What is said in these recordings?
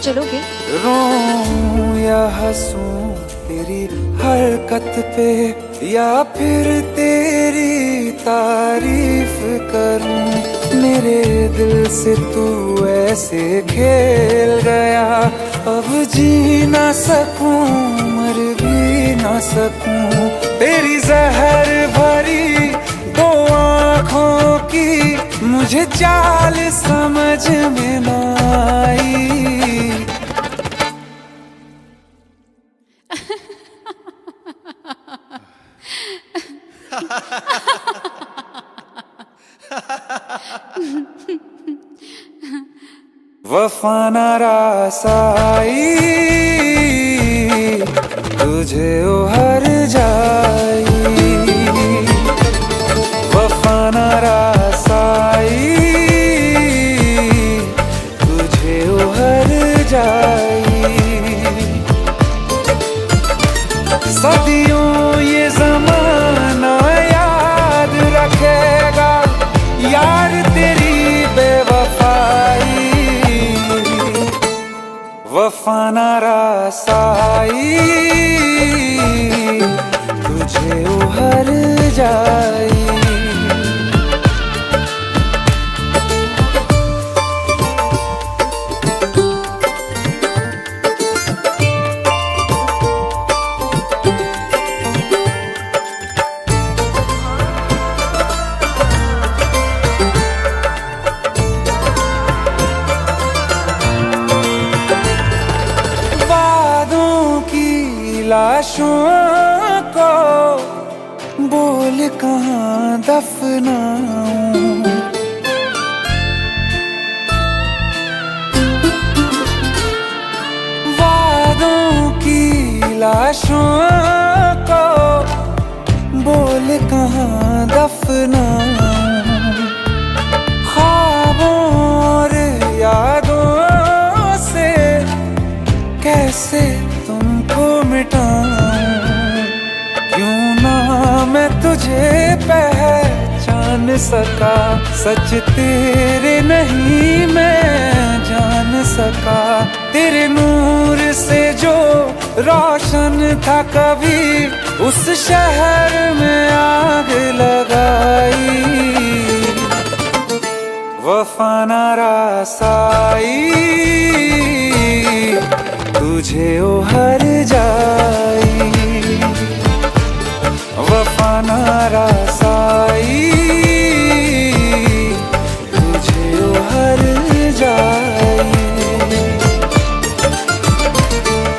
चलोगे? रोऊं या हंसूं तेरी हरकत पे, या फिर तेरी तारीफ करूं। मेरे दिल से तू ऐसे खेल गया, अब जी ना सकूं मर भी ना सकूं। तेरी जहर भरी दो आँखों की मुझे चाल समझ में ना आई। वफा ना रास आई, तुझे उहर जाई। वफा ना रास आई, तुझे उहर जाई। सदियों ये ज़माना याद रखेगा यार तेरी बेवफाई। वफा ना रास आई, तुझे उहर जाई। लाशों को बोल कहाँ दफनाऊं। वादों की लाशों को बोल कहाँ दफनाऊं। ख्वाबों और यादों से कैसे तुमको मिटाऊं। क्यों ना मैं तुझे पहचान सका, सच तेरे नहीं मैं जान सका। तेरे नूर से जो रोशन था कभी, उस शहर में आग लगाई। वफा ना रास आई, तुझे उहर जाई। वफा ना रास आई, तुझे उहर जाई।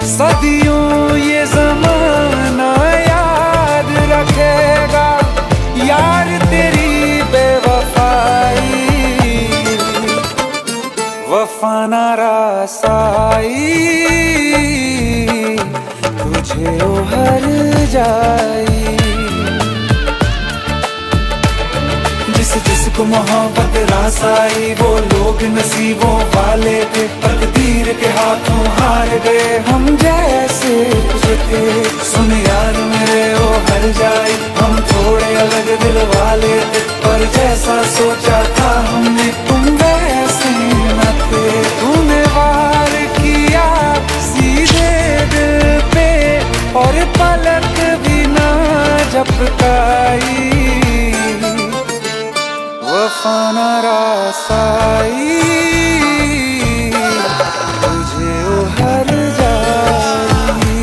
सदियों ये ज़माना याद रखेगा यार तेरी बेवफाई। वफा ना रास आई, तुझे उहर जाई। जिसको मोहब्बत रास आई, वो लोग नसीबों वाले थे। तकदीर के हाथों हार गए हम जैसे थे। सुन यार मेरे वो हर जाई, हम थोड़े अलग दिल वाले थे। पर जैसा सोचा था हमने तुम वैसे न थे। तूने वार किया सीधे दिल पे, और पलक भी ना झपकाई। वफा ना रास आई, तुझे उहर जाई।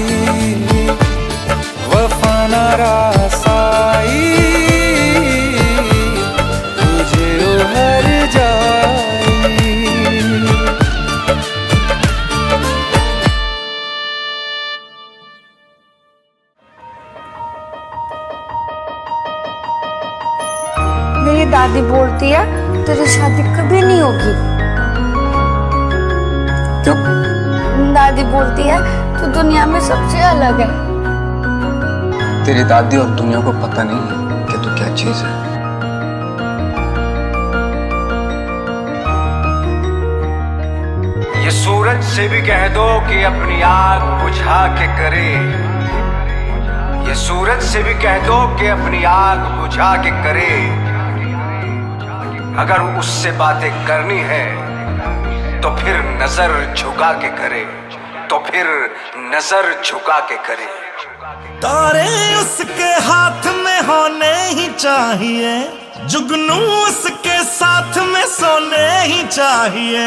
वफा ना रास आई, तुझे उहर जाई। मेरी दादी बोलती है तेरी शादी कभी नहीं होगी। क्यों? दादी बोलती है तू दुनिया में सबसे अलग है। तेरी दादी और दुनिया को पता नहीं है कि तू क्या चीज है। ये सूरज से भी कह दो कि अपनी आग बुझा के करे। ये सूरज से भी कह दो कि अपनी आग बुझा के करे। अगर उससे बातें करनी है तो फिर नजर झुका के करे, तो फिर नजर झुका के करे। तारे उसके हाथ में होने ही चाहिए, जुगनू उसके साथ में सोने ही चाहिए।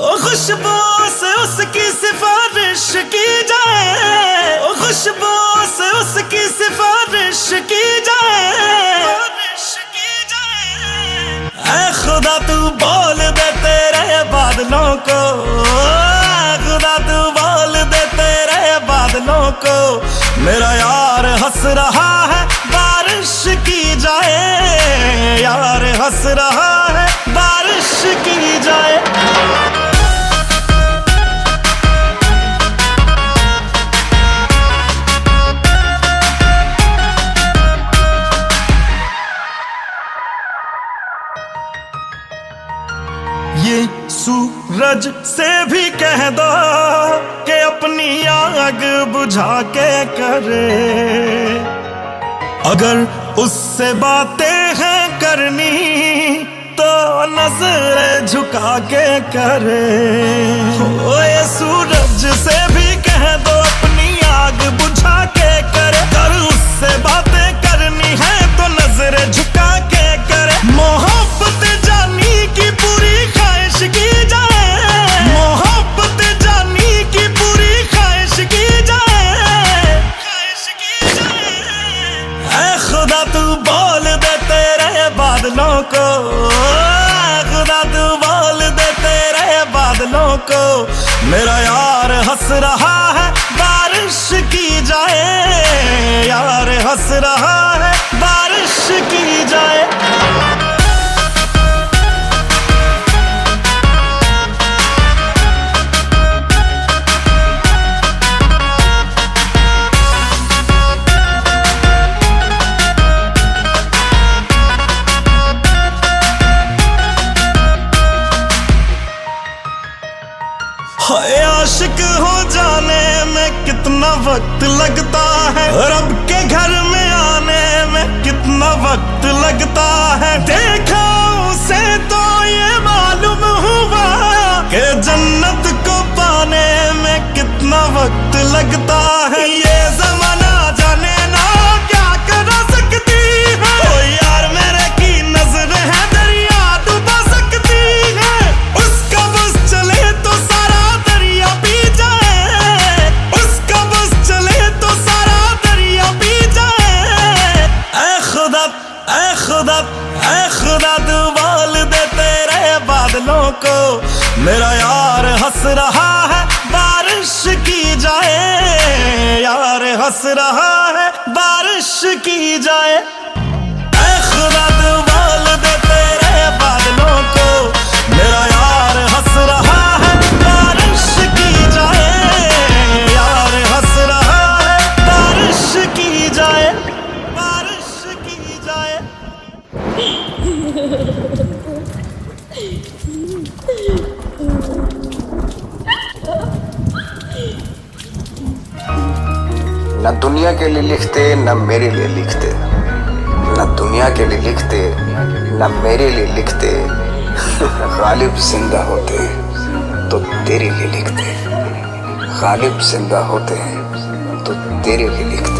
ओ खुशबू से उसकी सिफारिश की जाए, ओ खुशबू से उसकी सिफारिश की जाए। ऐ खुदा तू बोल दे तेरे बादलों को, खुदा तू बोल दे तेरे बादलों को, मेरा यार हंस रहा है बारिश की जाए, यार हंस रहा है बारिश की जाए। ये सूरज से भी कह दो कि अपनी आग बुझा के करे, अगर उससे बातें हैं करनी तो नजर झुका के करे। ओ ये सूरज से भी कह दो अपनी आग बुझा के करे, अगर उससे बातें करनी है तो नजर झुका के करे। मोहब्बत जानी की पूरी ख्वाहिश की जाए, मोहब्बत जानी की पूरी ख्वाहिश की जाए, ख्वाहिश की जाए। ऐ खुदा तू बोल दे तेरे बादलों को, खुदा तू बोल दे तेरे बादलों को, मेरा यार हंस रहा है बारिश की जाए, यार हंस रहा है बारिश की जाए। आशिक हो जाने में कितना वक्त लगता है, रब के घर में आने में कितना वक्त लगता है। देखा उसे तो ये मालूम हुआ कि जन्नत को पाने में कितना वक्त लगता है। ये जमाना जाने ना क्या करा सकती है, ओ यार मेरे की नजर है दरिया डुबा सकती है। उसका बस चले तो सारा दरिया पी जाए, उसका बस चले तो सारा दरिया पी जाए। ऐ खुदा, ऐ खुदा, ऐ खुदा तू बोल दे तेरे बादलों को, मेरा यार हंस रहा है बारिश की जाए, यार हंस रहा है बारिश की जाए। ऐ खुदा तू बोल दे तेरे बादलों को, मेरा यार हंस रहा है बारिश की जाए, यार हंस रहा है बारिश की जाए, बारिश की जाए। न दुनिया के लिए लिखते न मेरे लिए लिखते, न दुनिया के लिए लिखते न मेरे लिए लिखते। गालिब जिंदा होते तो तेरे लिए लिखते, गालिब जिंदा होते तो तेरे लिए लिखते।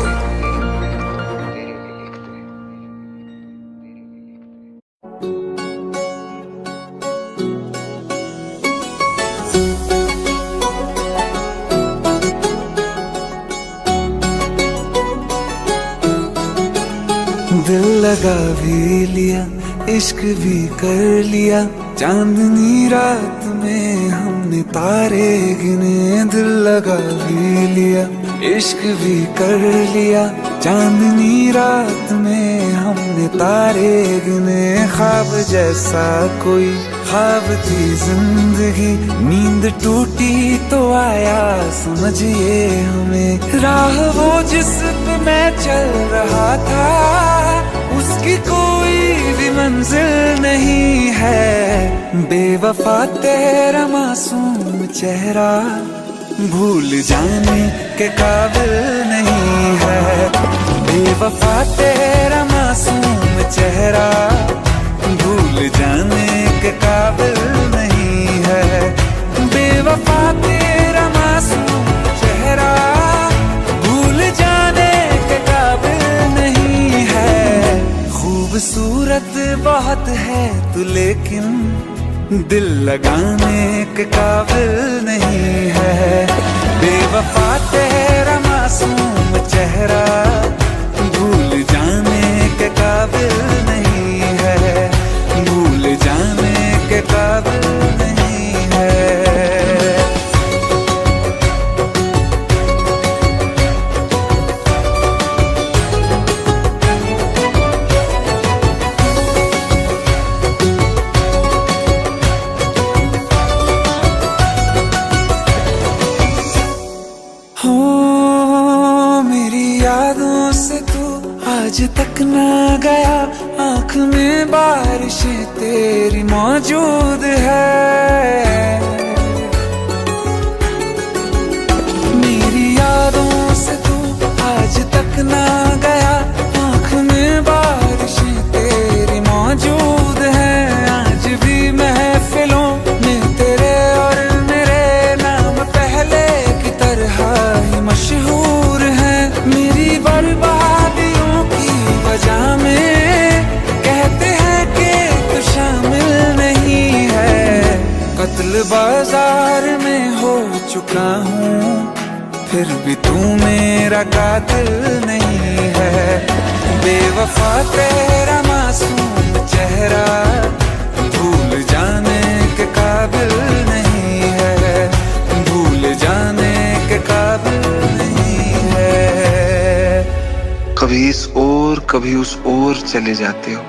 दिल लगा भी लिया, इश्क भी कर लिया, चांदनी रात में हमने तारे गिने। दिल लगा भी लिया, इश्क भी कर लिया, चांदनी रात में हमने तारे गिने। ख्वाब जैसा कोई ख्वाब थी जिंदगी, नींद टूटी तो आया समझिए हमें। राह वो जिस पे मैं चल रहा था, उसकी कोई भी मंजिल नहीं है। बेवफा तेरा मासूम चेहरा भूल जाने के काबिल नहीं है। बेवफा तेरा मासूम चेहरा भूल जाने के काबिल नहीं है। खूबसूरत बहुत है तू, लेकिन दिल लगाने के काबिल नहीं है। बेवफा तेरा मासूम चेहरा भूल जाने के काबिल नहीं है, भूल जाने के काबिल नहीं है। यादों से तू आज तक ना गया, आँख में बारिशें तेरी मौजूद है। मेरी यादों से तू आज तक ना गया, आँख में बारिशें तेरी मौजूद है। आज भी महफिलों में तेरे और मेरे नाम पहले की तरह ही मशहूर है। मेरी बर्बादियों की वजह में कहते हैं कि तू शामिल नहीं है। कत्ल बाजार में हो चुका हूँ, फिर भी तू मेरा कातिल नहीं है। बेवफा तेरा मासूम चेहरा भूल जाने के काबिल नहीं है, भूल जाने के काबिल नहीं है। कभी इस ओर कभी उस ओर चले जाते हो,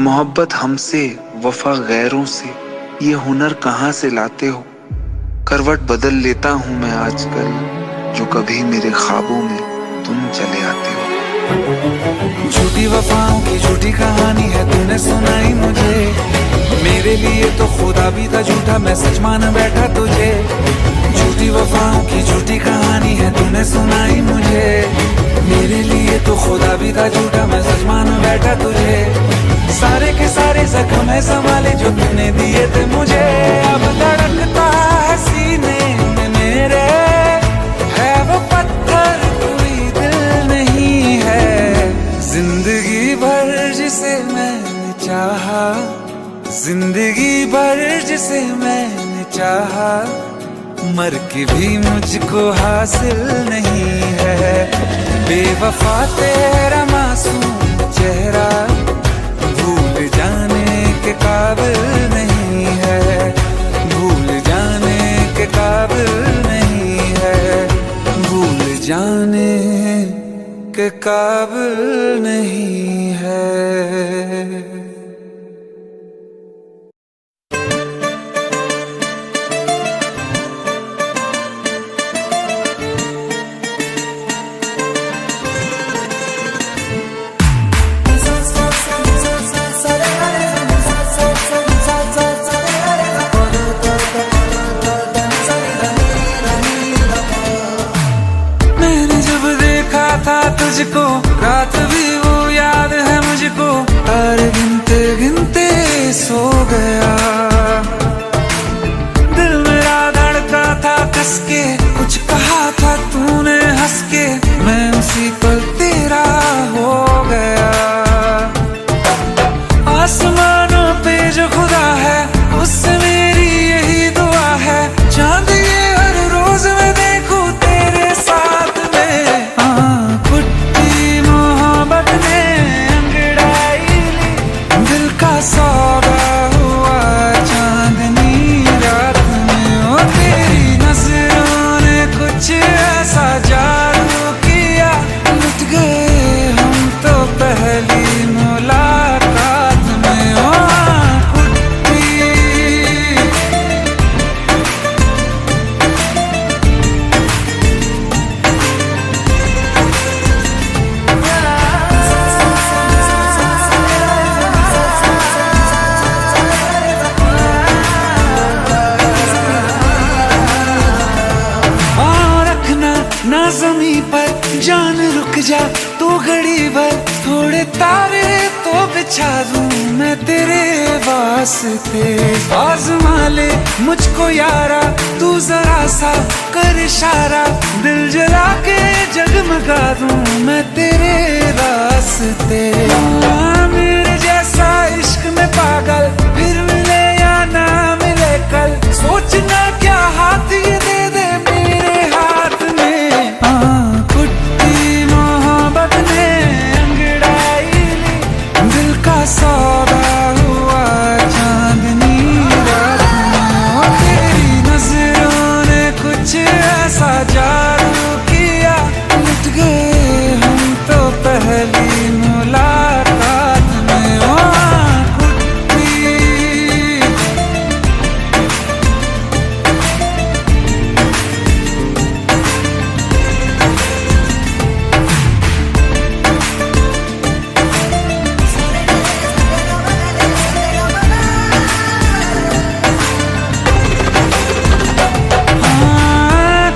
मोहब्बत हमसे वफा गैरों से, ये हुनर कहाँ से लाते हो। करवट बदल लेता हूँ मैं आजकल, जो कभी मेरे ख्वाबों में तुम चले आते हो। झूठी वफाओं की झूठी कहानी है तूने सुनाई मुझे, मेरे लिए तो खुदा भी था झूठा, मैं सच मान बैठा तुझे। झूठी वफाओं की झूठी कहानी है तूने सुनाई मुझे, मेरे लिए तो खुदा भी था झूठा, मैं सच मान बैठा तुझे। सारे के सारे जख्म है संभाले जो तूने दिए थे मुझे, अब धड़कता है सीने में मेरे, है वो पत्थर कोई दिल नहीं है। जिंदगी भर जिसे मैंने चाहा, जिंदगी भर जिसे मैंने चाहा, मर के भी मुझको हासिल नहीं है। बेवफा तेरा मासूम चेहरा भूल जाने के काबिल नहीं है, भूल जाने के काबिल नहीं है, भूल जाने के काबिल नहीं है। तुझको रात भी वो याद है मुझको, तारे गिनते गिनते सो गया। दिल मेरा धड़का था कस के, कुछ कहा था तूने हंस के, मैं उसी पल तेरा हो गया। आसमानों पे जो खुदा है उससे मेरी यही दुआ है, चांद ये हर रोज मैं देखूं तेरे साथ में। सौदा हुआ चांदनी रात में, ओ तेरी नजरों ने कुछ ऐसा जादू किया, लुट गए हम तो पहली मुलाकात में। ओ ना ज़मीं पर जान रुक जा तू घड़ी भर, थोड़े तारे तो बिछा दूं मैं तेरे वास्ते। आज़मा ले मुझको यारा तू जरा सा कर इशारा, दिल जला के जगमगा दूं मैं तेरे रास्ते। मेरे जैसे ऐसा इश्क में पागल, फिर मिले या ना मिले कल, सोचना क्या हाथ ये दे दे मेरे हाथ में। कुट्टी मोहब्बत ने अंगड़ाई ली, दिल का सौदा हुआ चांदनी रात में। तेरी नजरों ने कुछ ऐसा जादू किया, लुट गए हम तो पहली मुलाकात में। कुट्टी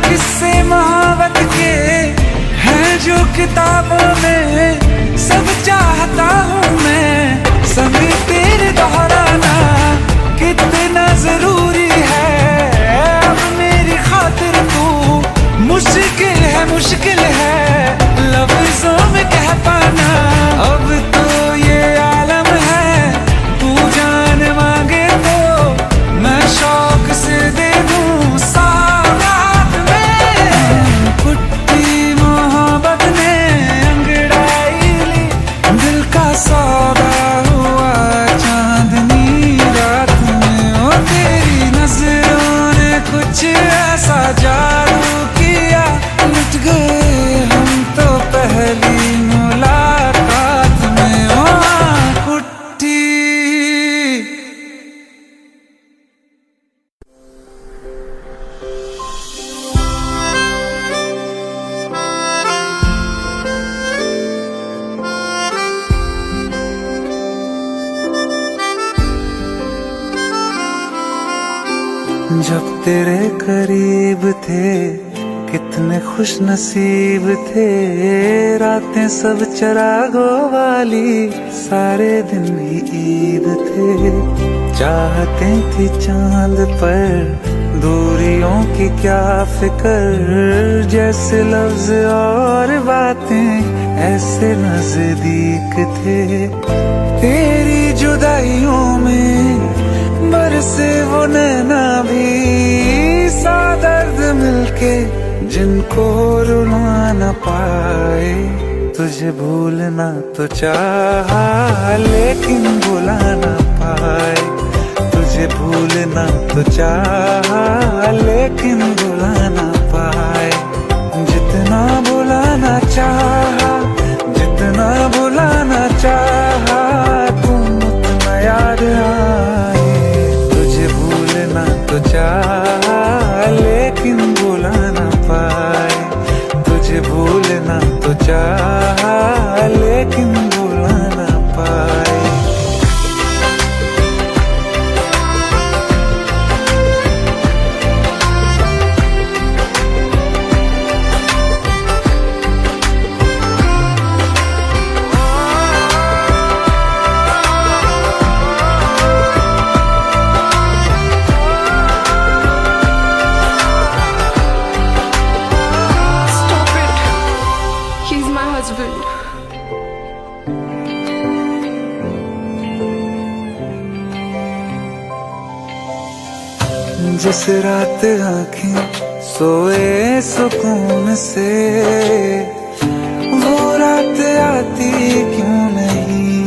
किस्से मोहब्बत के हैं जो किताबों में, सब चाहता हूँ मैं संग तेरे दोहराना, कितना जरूरी है अब मेरी खातिर तू। मुश्किल है लफ्जों में कह पाना, अब तो ये आलम है, तू जान मांगे तो मैं शौक से दे दूँ सौगात में। कुट्टी मोहब्बत ने अंगड़ाई ली, दिल का सौदा हुआ चांदनी रात में। ओ तेरी नजरों ने कुछ ऐसा जादू किया, लुट गए हम तो पहली मुलाकात में। ओ कुट्टी जब तेरे करीब थे कितने खुश नसीब थे, रातें सब चरागों वाली, सारे दिन भी ईद थे। चाहते थी चांद पर दूरियों की क्या फिक्र, जैसे लफ्ज और बातें ऐसे नजदीक थे। तेरी जुदाइयों में बरसे वो नैना भी, सा दर्द मिलके जिनको रुला न पाए। तुझे भूलना तो चाहा लेकिन भुला न पाए, तुझे भूलना तो चाहा लेकिन भुला न पाए। जितना भुलाना चाहा, जितना भुलाना चाहा, तुम उतना याद आए। तुझे भूलना तो चाहा लेकिन भुला न पाए, तुझे भूलना तो चाहा लेकिन भुला न पाए। जिस रात आँखें सोए सुकून से, वो रात आती क्यों नहीं।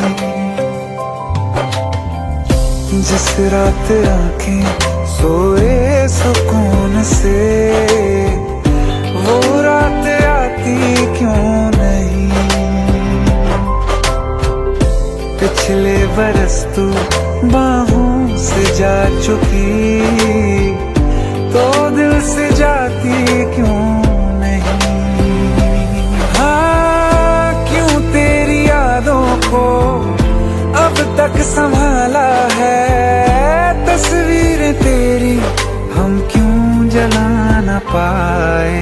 जिस रात आँखें सोए सुकून से, वो रात आती क्यों नहीं। पिछले बरस तू बाहों से जा चुकी, तो दिल से जाती क्यों नहीं। हाँ, क्यों तेरी यादों को अब तक संभाला है, तस्वीरें तेरी हम क्यों जला न पाए।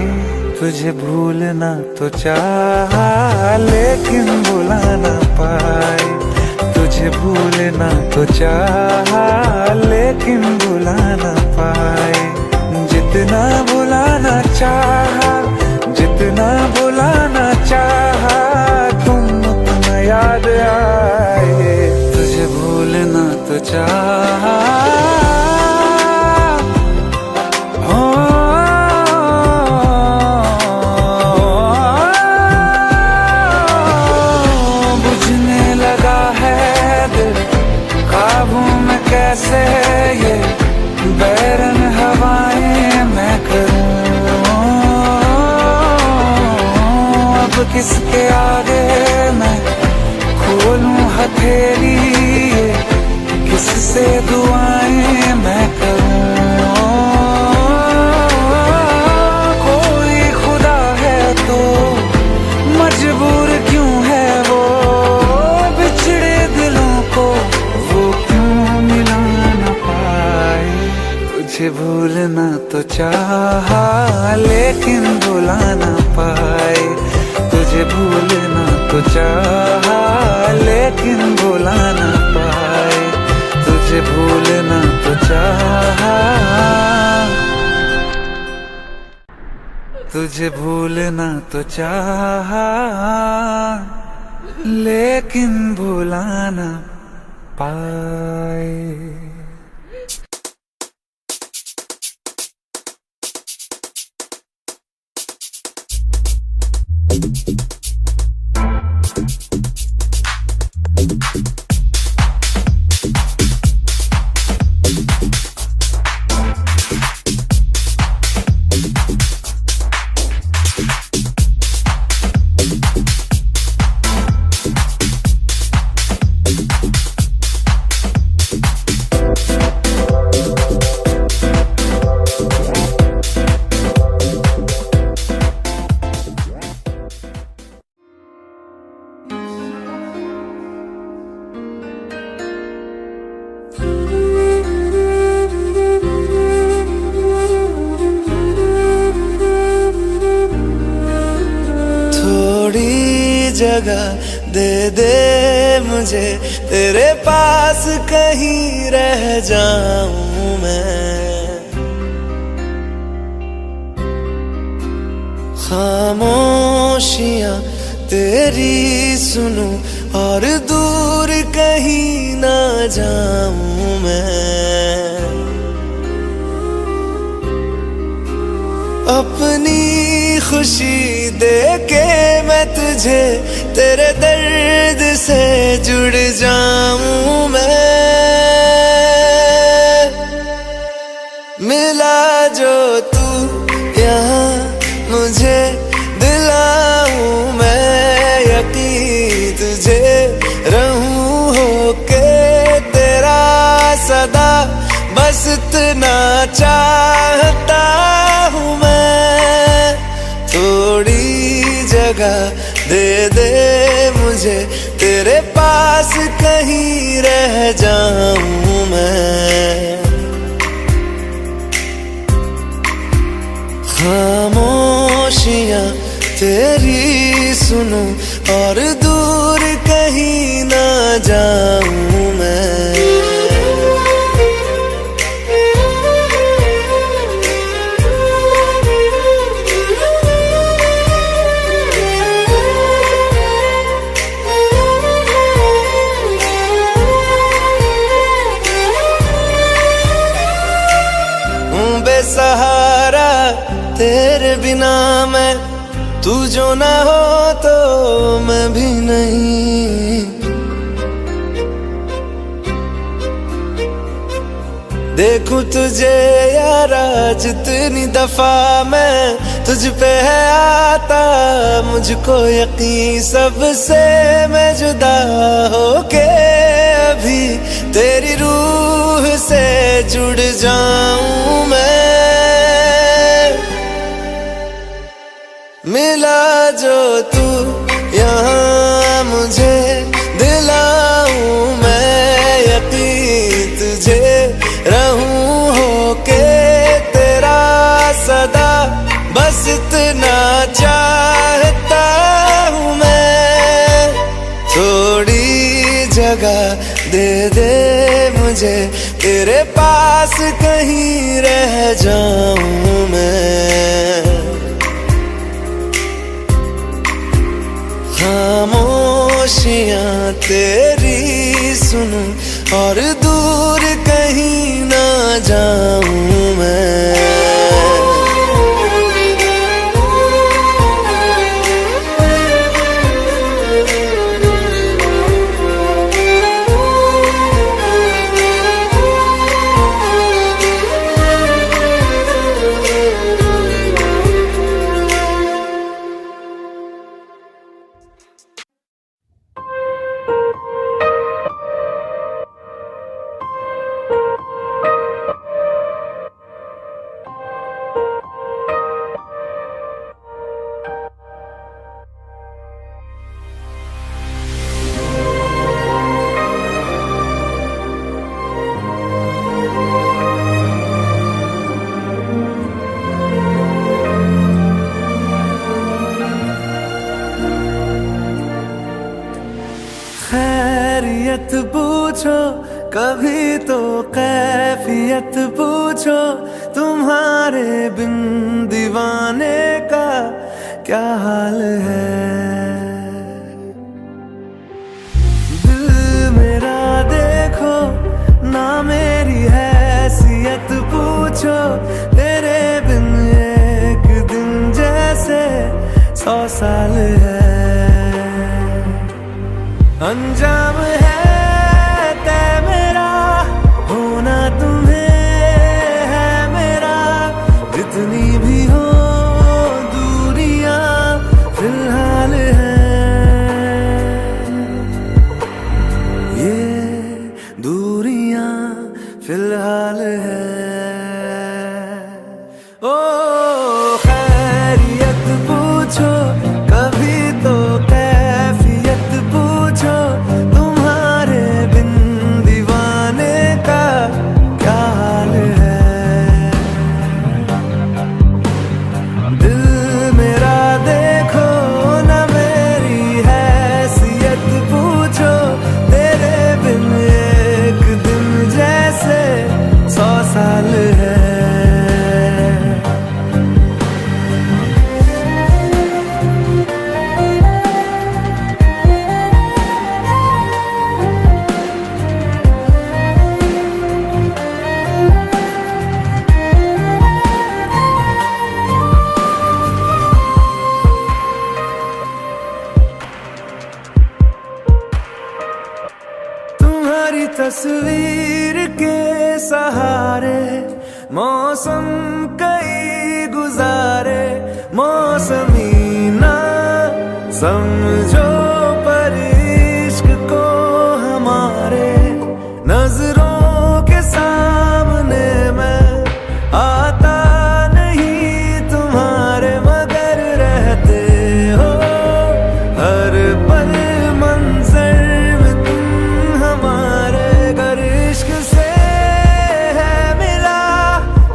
तुझे भूलना तो चाहा लेकिन भुला न पाए, तुझे भूलना तो चाहा लेकिन भुला न पाए। जितना भुलाना चाहा, जितना भुलाना चाहा, तुम उतना याद आए। तुझे चाहा। हो बुझने लगा है दिल काबू में कैसे ये बैरन हवाएं मैं करूं। अब किसके आगे मैं खोलूं हथेली, किससे दुआएं मैं करूं। कोई खुदा है तो मजबूर क्यों है वो, बिछड़े दिलों को वो क्यों मिला न पाए। तुझे भूलना तो चाहा लेकिन भुला ना पाए। तुझे भूलना तो चाहा लेकिन भुला ना पाए। तुझे भूलना तो चाहा, तुझे भूलना तो चाहा लेकिन भुला ना पाए। जगह दे दे मुझे, तेरे पास कहीं रह जाऊं मैं। खामोशियां तेरी सुनूं और दूर कहीं ना जाऊं मैं। अपनी खुशी दे के मैं तुझे तेरे दर्द से जुड़ जाऊं मैं। मिला जो तू यहाँ मुझे दिलाऊं मैं यकीन तुझे रहूं होके तेरा सदा, बस इतना चाहता हूँ मैं। थोड़ी जगह दे दे मुझे, तेरे पास कहीं रह जाऊं मैं। खामोशियां तेरी सुनूं और दूर कहीं ना जाऊं मैं। बेसहारा तेरे बिना मैं, तू जो ना हो तो मैं भी नहीं। देखूं तुझे यारा जितनी दफा मैं तुझ पे है आता, मुझको यकीन सबसे मैं जुदा होके अभी तेरी रूह से जुड़ जाऊं मैं। मिला जो तू यहाँ मुझे दिलाऊं मैं यकीन तुझे रहूं होके तेरा सदा, बस इतना चाहता हूँ मैं। थोड़ी जगह दे दे मुझे, तेरे पास कहीं रह जाऊं मैं। खामोशियां तेरी सुनूं और दूर जाऊं मैं। खैरियत पूछो कभी तो कैफियत पूछो, तुम्हारे बिन दीवाने का क्या हाल है। दिल मेरा देखो ना मेरी हैसियत पूछो, तेरे बिन एक दिन जैसे 100 साल है। अंजाम है तय मेरा, होना तुम्हें है मेरा, जितनी भी हो दूरियां फिलहाल है। ये दूरियां फिलहाल है। ओ खैरियत पूछो कभी तो कैफियत पूछो, तुम्हारे बिन दीवाने का क्या हाल है। दिल मेरा देखो ना मेरी हैसियत पूछो, तेरे बिन एक दिन जैसे 100 साल है। तुम्हारी तस्वीर के सहारे मौसम कई गुजारे, मौसमी ना समझो पर इश्क को हमारे, नजरों के सामने मैं आता नहीं तुम्हारे, मगर रहते हो हर पल मंजर में तुम हमारे। अगर इश्क से है मिला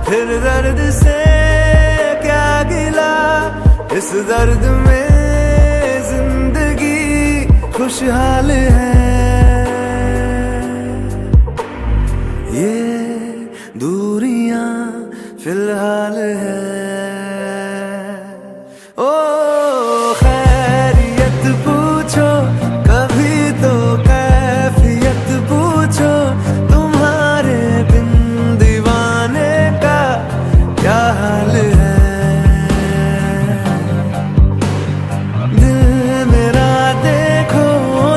फिर दर्द से क्या गिला, इस दर्द में जिंदगी खुशहाल है। ये दूरियां फिलहाल है। ओ खैरियत पूछो कभी तो कैफियत पूछो, तुम्हारे बिन दीवाने का क्या हाल है। दिल मेरा देखो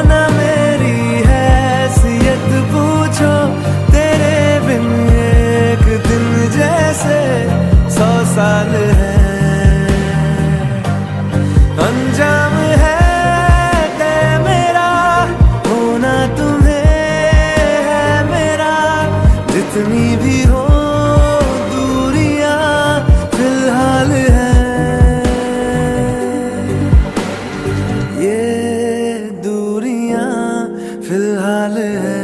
ना मेरी हैसियत पूछो, तेरे बिन एक दिन जैसे 100 साल है। अंजाम है तय मेरा, होना तुम्हें है मेरा, जितनी भी हो दूरियां फिलहाल है। ये दूरियां फिलहाल है।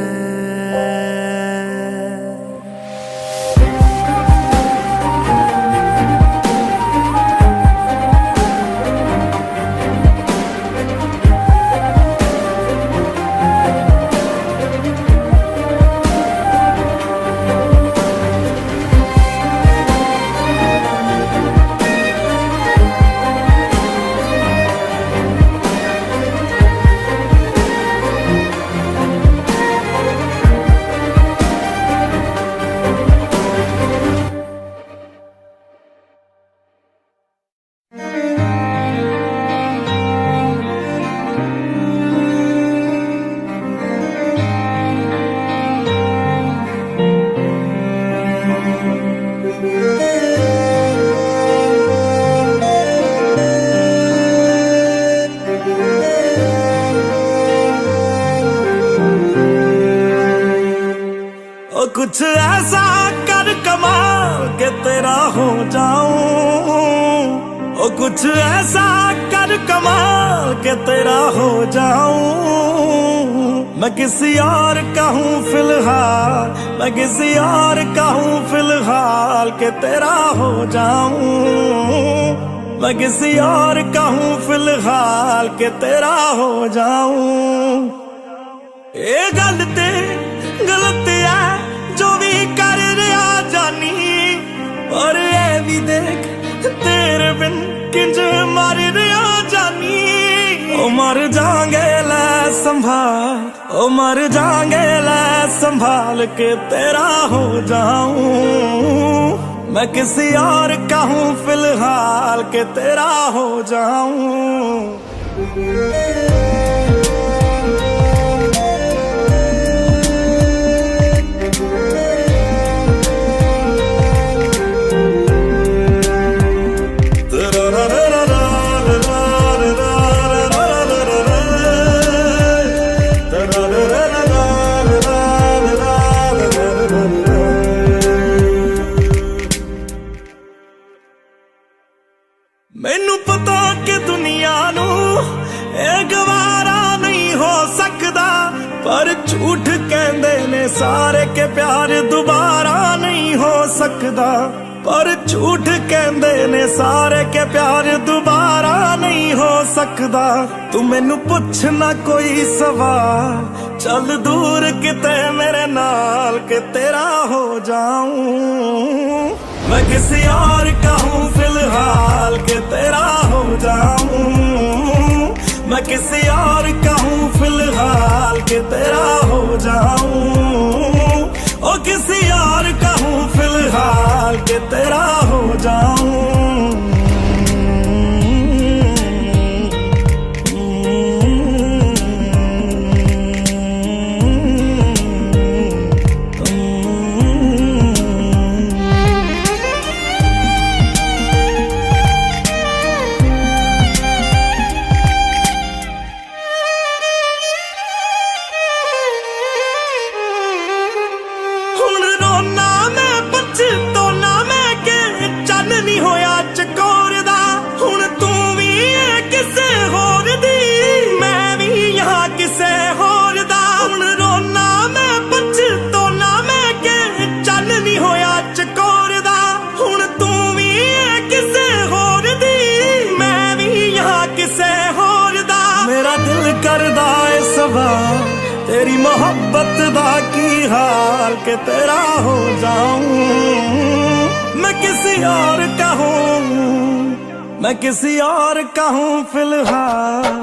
ऐसा कर कमाल के तेरा हो जाऊं, ओ कुछ ऐसा कर कमाल के तेरा हो जाऊं। मैं किसी और का हूँ फिलहाल, मैं किसी और का हूँ फिलहाल के तेरा हो जाऊं। मैं किसी और का हूँ फिलहाल के तेरा हो जाऊं। ये गलत है जो भी कर रहा जानी, और ये भी देख तेरे बिन किंज मर रहा जानी। ओ मर जाएंगे लै संभाल, ओ मर जाएंगे लै संभाल के तेरा हो जाऊं। मैं किसी और का हूँ फिलहाल के तेरा हो जाऊं। मैनू पता कि दुनिया नू ए गवारा नहीं हो सकदा, पर झूठ कहंदे ने सारे के प्यार दोबारा नहीं हो सकदा। पर झूठ कहंदे ने सारे के प्यार दोबारा नहीं हो सकदा। तू मैनू पुछ ना कोई सवाल, चल दूर किते मेरे नाल के तेरा हो जाऊं। मैं किसी और का हूँ फिलहाल के तेरा हो जाऊं। मैं किसी और का हूँ फिलहाल के तेरा हो जाऊं। ओ किसी और का हूँ फिलहाल के तेरा हो जाऊं। तेरी मोहब्बत दा की हाल के तेरा हो जाऊं। मैं किसी और का हूँ, मैं किसी और का हूँ फिलहाल।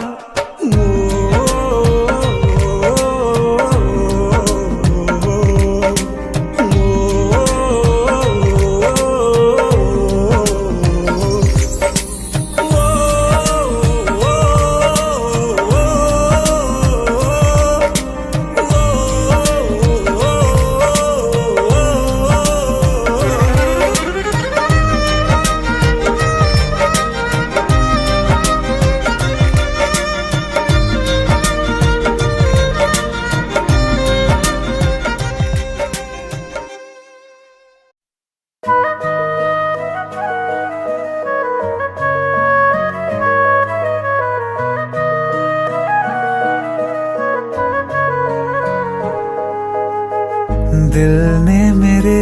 दिल ने मेरे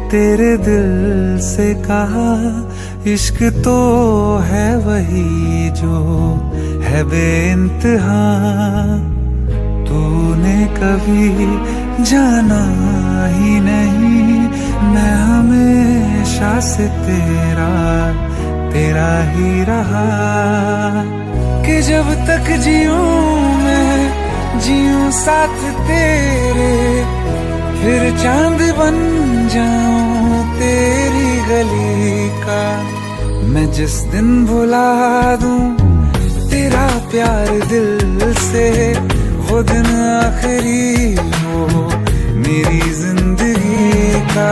तेरे दिल से कहा, इश्क तो है वही जो है बेइंतहा। तूने कभी जाना ही नहीं, मैं हमेशा से तेरा तेरा ही रहा। कि जब तक जीऊं मैं जीऊं साथ तेरे, फिर चांद बन जाऊं तेरी गली का। मैं जिस दिन भुला दूं तेरा प्यार दिल से, वो दिन आखिरी हो मेरी जिंदगी का।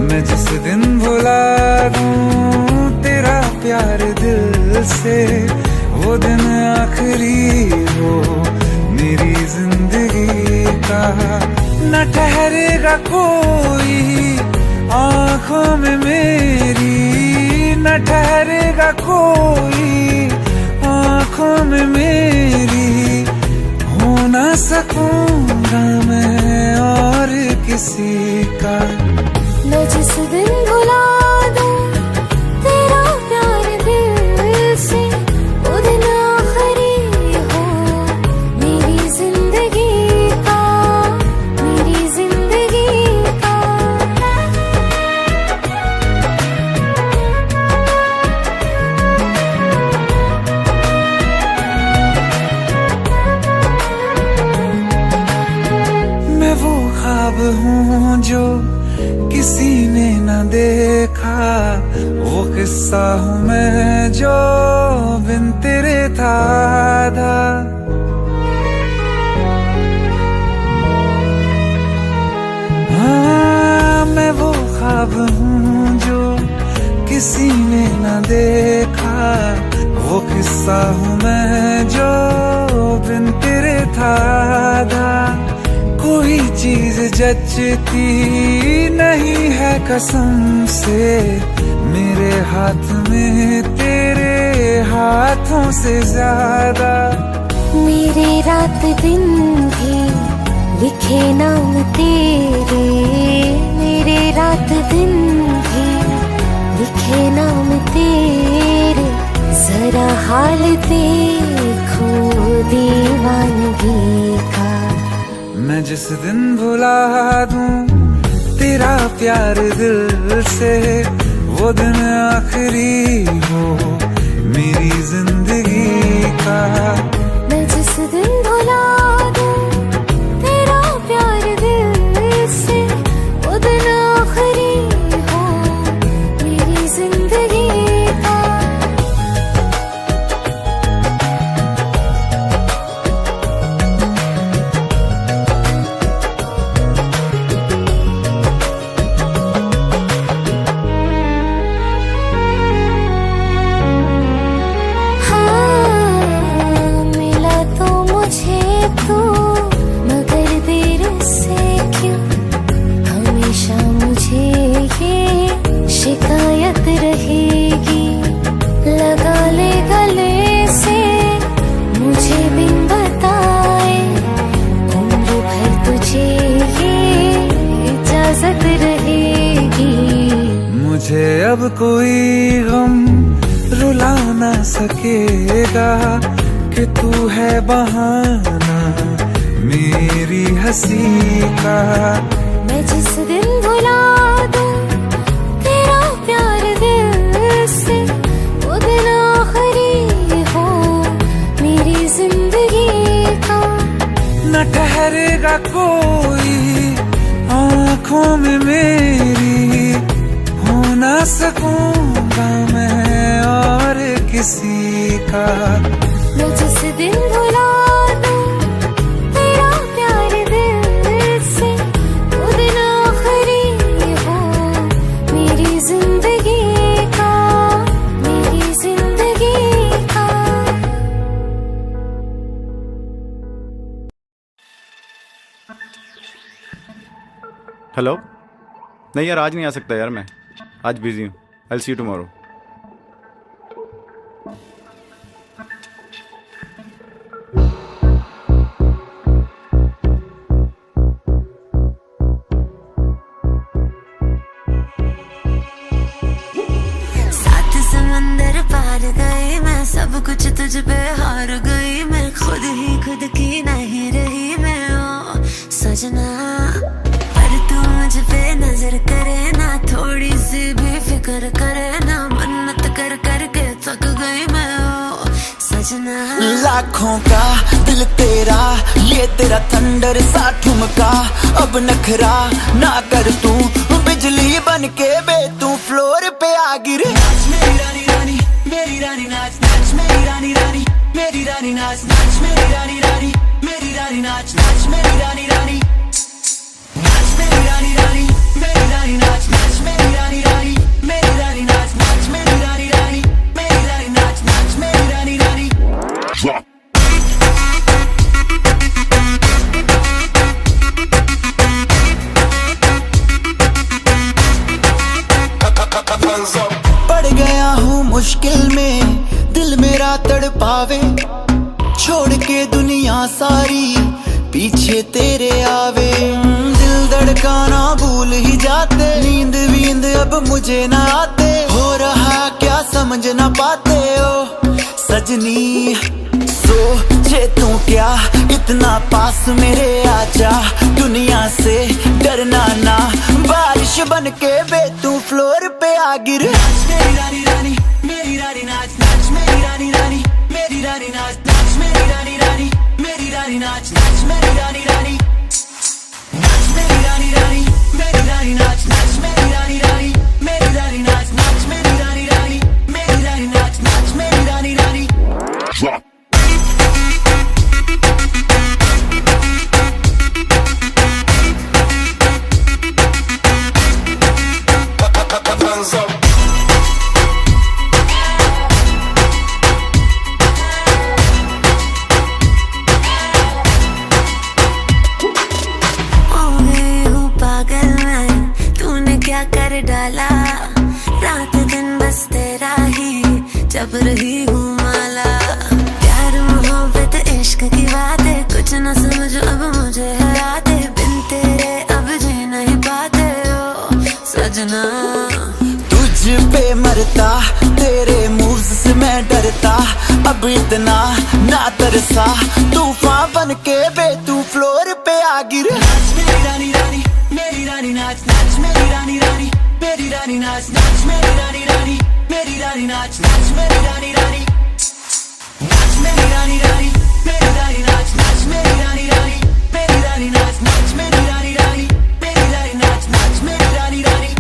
मैं जिस दिन भुला दूं तेरा प्यार दिल से, वो दिन आखिरी हो मेरी जिंदगी का। न ठहरेगा कोई आंखों में मेरी, न ठहरेगा कोई आंखों में मेरी, हो ना सकूंगा मैं और किसी का। मैं जिस दिन भुला दूं तेरा प्यार दिल से, वो दिन आखिरी हो मेरी जिंदगी का, मेरी जिंदगी का। मैं वो ख्वाब हूँ जो किसी ने न देखा, वो किस्सा हूँ मैं जो बिन तेरे था आधा। हाँ, मैं वो ख्वाब हूँ जो किसी ने न देखा, वो किस्सा हूँ मैं जो बिन तेरे था आधा। कोई चीज जचती नहीं है कसम से, मेरे हाथ में तेरे हाथों से ज्यादा। मेरे रात दिन भी लिखे नाम तेरे, मेरे रात दिन भी लिखे नाम तेरे। जरा हाल देखो दीवानगी का। मैं जिस दिन भुला दूं तेरा प्यार दिल से, वो दिन आखिरी हो मेरी जिंदगी का। मैं जिस दिन भुला दूं तेरा प्यार दिल से, वो दिन आखिरी हो मेरी जिंदगी का। शिकायत रहेगी, लगा ले गले से मुझे बिन बताए, उम्र भर तुझे ये इजाजत रहेगी। मुझे अब कोई गम रुला ना सकेगा कि तू है बहाना मेरी हंसी का। मैं जिस दिन भुला दूं तेरा प्यार दिल से, वो दिन आखिरी हो मेरी जिंदगी का। न ठहरेगा कोई आंखों में मेरी, हो ना सकूंगा मैं और किसी का। मैं जिस दिन भुला दूं तेरा प्यार दिल से, वो दिन आखिरी हो मेरी जिंदगी का, मेरी जिंदगी का। हेलो। नहीं यार, आज नहीं आ सकता यार, मैं आज बिजी हूँ। I will see you tomorrow. सात समंदर पार गई मैं, सब कुछ तुझ पे हार गई मैं, खुद ही खुद की नहीं रही मैं ओ सजना। पर तू मुझ पे नजर करे ना, थोड़ी सी भी फिक्र करे ना, मन्नत कर करके थक गई मैं ओ सजना। लाखों का दिल तेरा, ये तेरा थंडर सा ठुमका, अब नखरा ना कर तू, बिजली बन के बे तू फ्लोर पे आ गिरे। नाच मेरी रानी रानी, मेरी रानी नाच नाच मेरी रानी रानी, मेरी रानी नाच नाच मेरी रानी रानी, मेरी रानी नाच नाच मेरी रानी रानी, नाच मेरी रानी रानी, मेरी रानी नाच नाच मेरी रानी रानी, मेरी रानी नाच नाच मेरी रानी रानी, मेरी रानी नाच नाच मेरी रानी रानी। तड़ पावे, छोड़ के दुनिया सारी पीछे तेरे आवे। दिल धड़काना भूल ही जाते, नींद वींद अब मुझे ना आते, हो रहा क्या समझ ना पाते ओ सजनी। सोचे तू क्या इतना पास मेरे आजा, दुनिया से डरना ना, बारिश बन के बे तू फ्लोर पे आ गिर। मेरी रानी रानी मेरी रानी नाच नाच, मेरी रानी रानी मेरी रानी नाच नाच, मेरी रानी रानी मेरी रानी नाच नाच, मेरी रानी रानी नाच, मेरी रानी रानी मेरी रानी नाच नाच, मेरी रानी रानी मेरी रानी नाच नाच, मेरी रानी रानी मेरी रानी नाच नाच, मेरी रानी रानी। कर डाला रात दिन बस तेरा ही जब रही हूँ माला। प्यार मोहब्बत इश्क की बातें कुछ न समझ अब मुझे हराते, बिन तेरे अब जी नहीं पाते ओ सजना। तुझ पे मरता तेरे मूव्स से मैं डरता, अब इतना ना तरसा, तूफान बन के बे तू फ्लोर पे आ गिर। मेरी रानी रानी मेरी रानी नाच नाच, मेरी रानी रानी मेरी रानी नाच नाच, मेरी रानी रानी मेरी रानी नाच नाच, मेरी रानी रानी नाच, मेरी रानी रानी मेरी रानी नाच नाच, मेरी रानी रानी मेरी रानी नाच नाच, मेरी रानी रानी मेरी रानी नाच नाच, मेरी रानी रानी।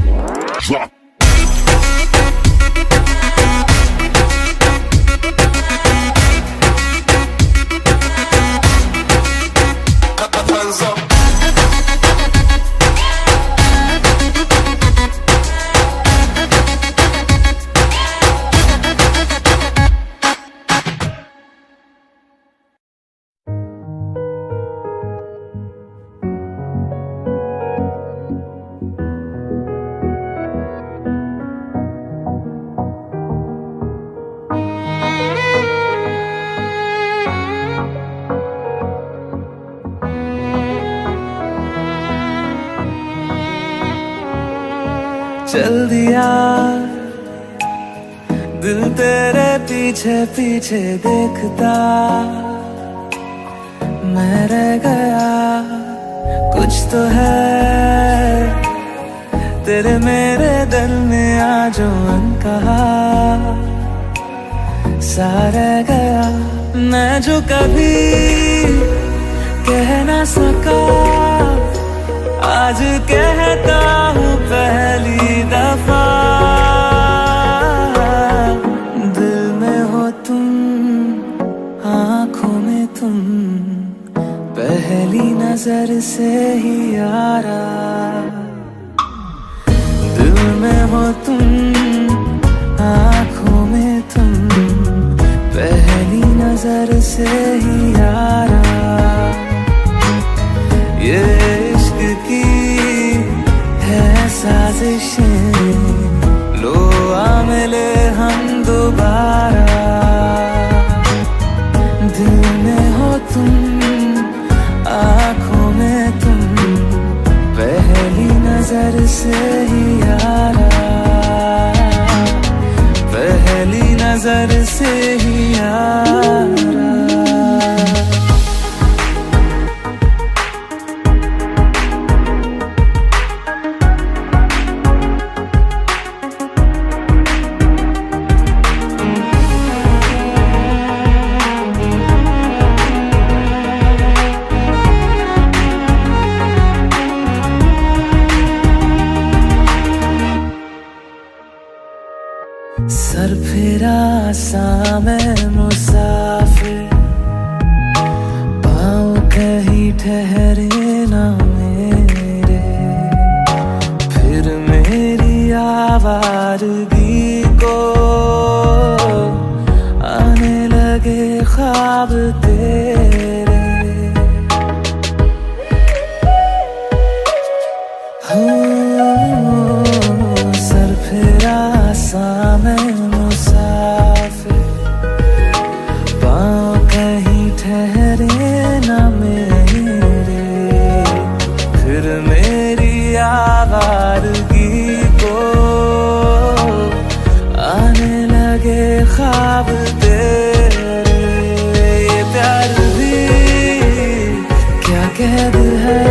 चल दिया दिल तेरे पीछे पीछे देखता, मैं रह गया कुछ तो है तेरे मेरे दरमियां जो अनकहा सा रह गया। मैं जो कभी कह ना सका आज कहता हूँ पहली दफा, दिल में हो तुम आँखों में तुम, पहली नजर से ही यारा। दिल में हो तुम आँखों में तुम, पहली नजर से ही यारा। ये इश्क की है साजिशें, लो आ मिले हम दोबारा। दिल में हो तुम आँखों में तुम, पहली नजर से ही यारा, पहली नजर से ही यारा। सर फिरा सा मैं मुसाफिर, पाँव कहीं ठहरे ना मेरे, फिर मेरी आवारगी को आने लगे ख्वाब तेरे। सर फिरा सा मैं मुसाफिर, सादगी को आने लगे ख्वाब तेरे। ये प्यार भी क्या कैद है,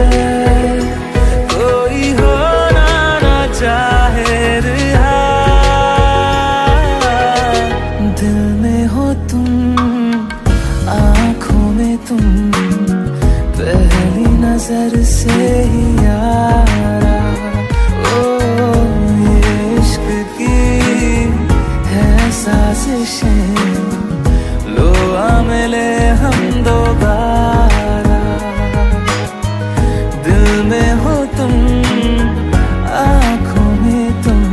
कोई होना ना चाहे रिहा। दिल में हो तुम, आँखों में तुम, पहली नजर से ही यारा। ओ ये इश्क की है साजिशें, लो आ मिले हम दोबारा। दिल में हो तुम, आँखों में तुम,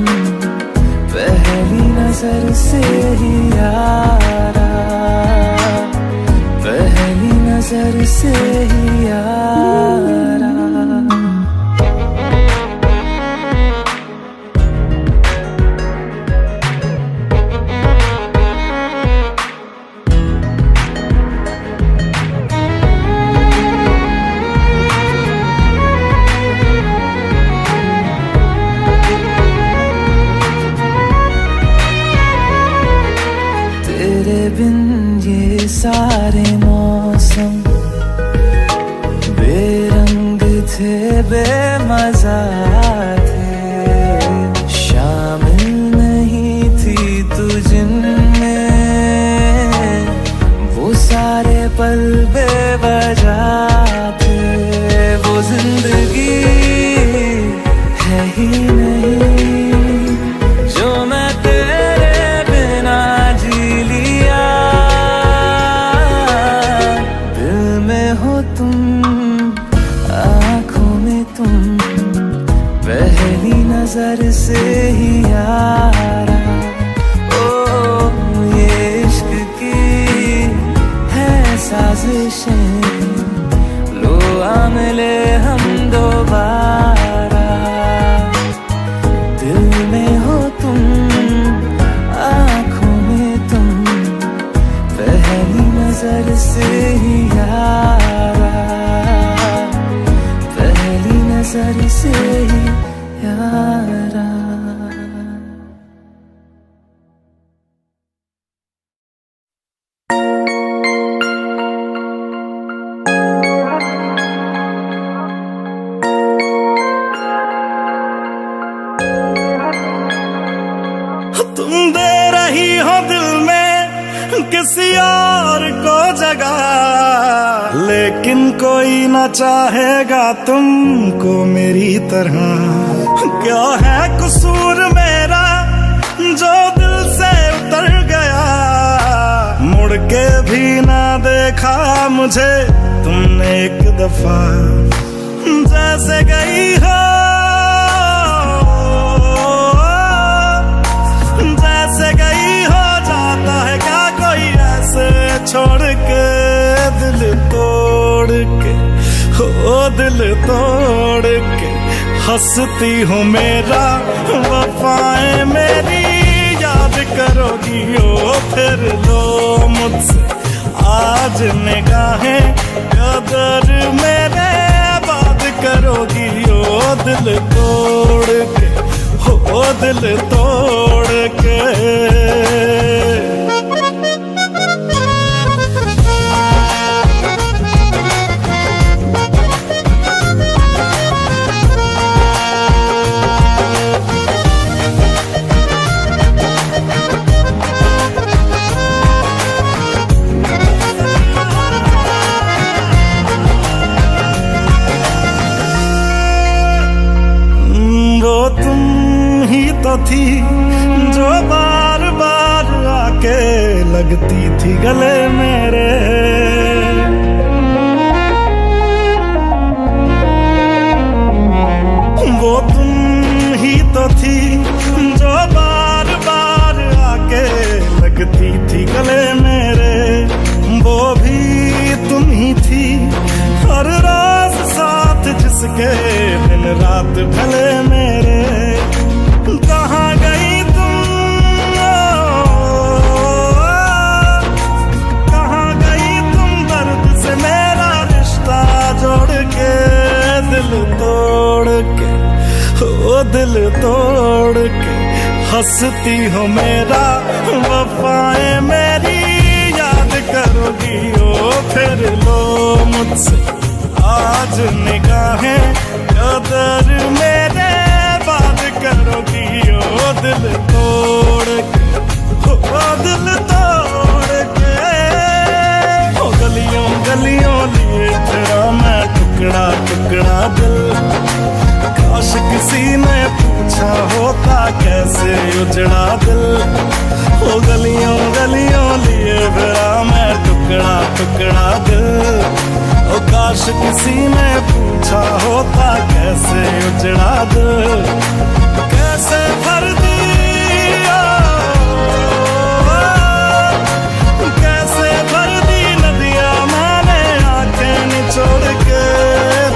पहली नजर से ही यारा, पहली नजर से ही यारा। तेरे बिन ये सारे मौसम बेरंग थे, बेमजा थे। शामिल नहीं थी तू जिनमें, वो सारे पल बेवजह थे। वो जिंदगी है ही नहीं जो मैं तेरे बिना जी लिया। दिल में हो तुम, आँखों में तुम, पहली नजर से ही यारा। ओ ये इश्क की है साजिशें, लो आ मिले हम दोबारा। दिल में हो तुम, आँखों में तुम, पहली नजर से ही यारा, पहली नजर से ही यारा। तुम दे रही हो दिल में किसी और को जगह, लेकिन कोई ना चाहेगा तुमको मेरी तरह। क्या है कसूर मेरा जो दिल से उतर गया, मुड़ के भी ना देखा मुझे तुमने एक दफा। जैसे गई हो, जैसे गई हो, जाता है क्या कोई ऐसे छोड़ के, दिल तोड़ के, हो दिल तोड़ के। हंसती हूँ मेरा वफाएं मेरी याद करोगी ओ फिर लो मुझसे आज निगाहें, कदर मेरे बात करोगी ओ दिल तोड़ के, हो दिल तोड़ के। तो थी जो बार बार आके लगती थी गले मेरे। वो तुम ही तो थी जो बार बार आके लगती थी गले मेरे। वो भी तुम ही थी हर रोज साथ जिसके दिन रात भले मेरे। कहाँ गई तुम, कहाँ गई तुम दर्द से मेरा रिश्ता जोड़ के, दिल तोड़ के, ओ दिल तोड़ के हंसती हो मेरा वफाएं मेरी याद करोगी ओ फिर लो मुझसे आज निगाहें कदर मेरे बात करोगी ओ दिल तोड़ के ओ दिल तोड़ के ओ गलियों गलियों लिए तेरा मैं टुकड़ा टुकड़ा दिल काश किसी ने पूछा होता कैसे उजड़ा दिल ओ गलियों गलियों लिए फिरा मैं टुकड़ा टुकड़ा दिल ओ काश किसी ने पूछा होता कैसे उजड़ा दिल कैसे भर दिया कैसे भर दी नदियां मैंने आंखें निचोड़ के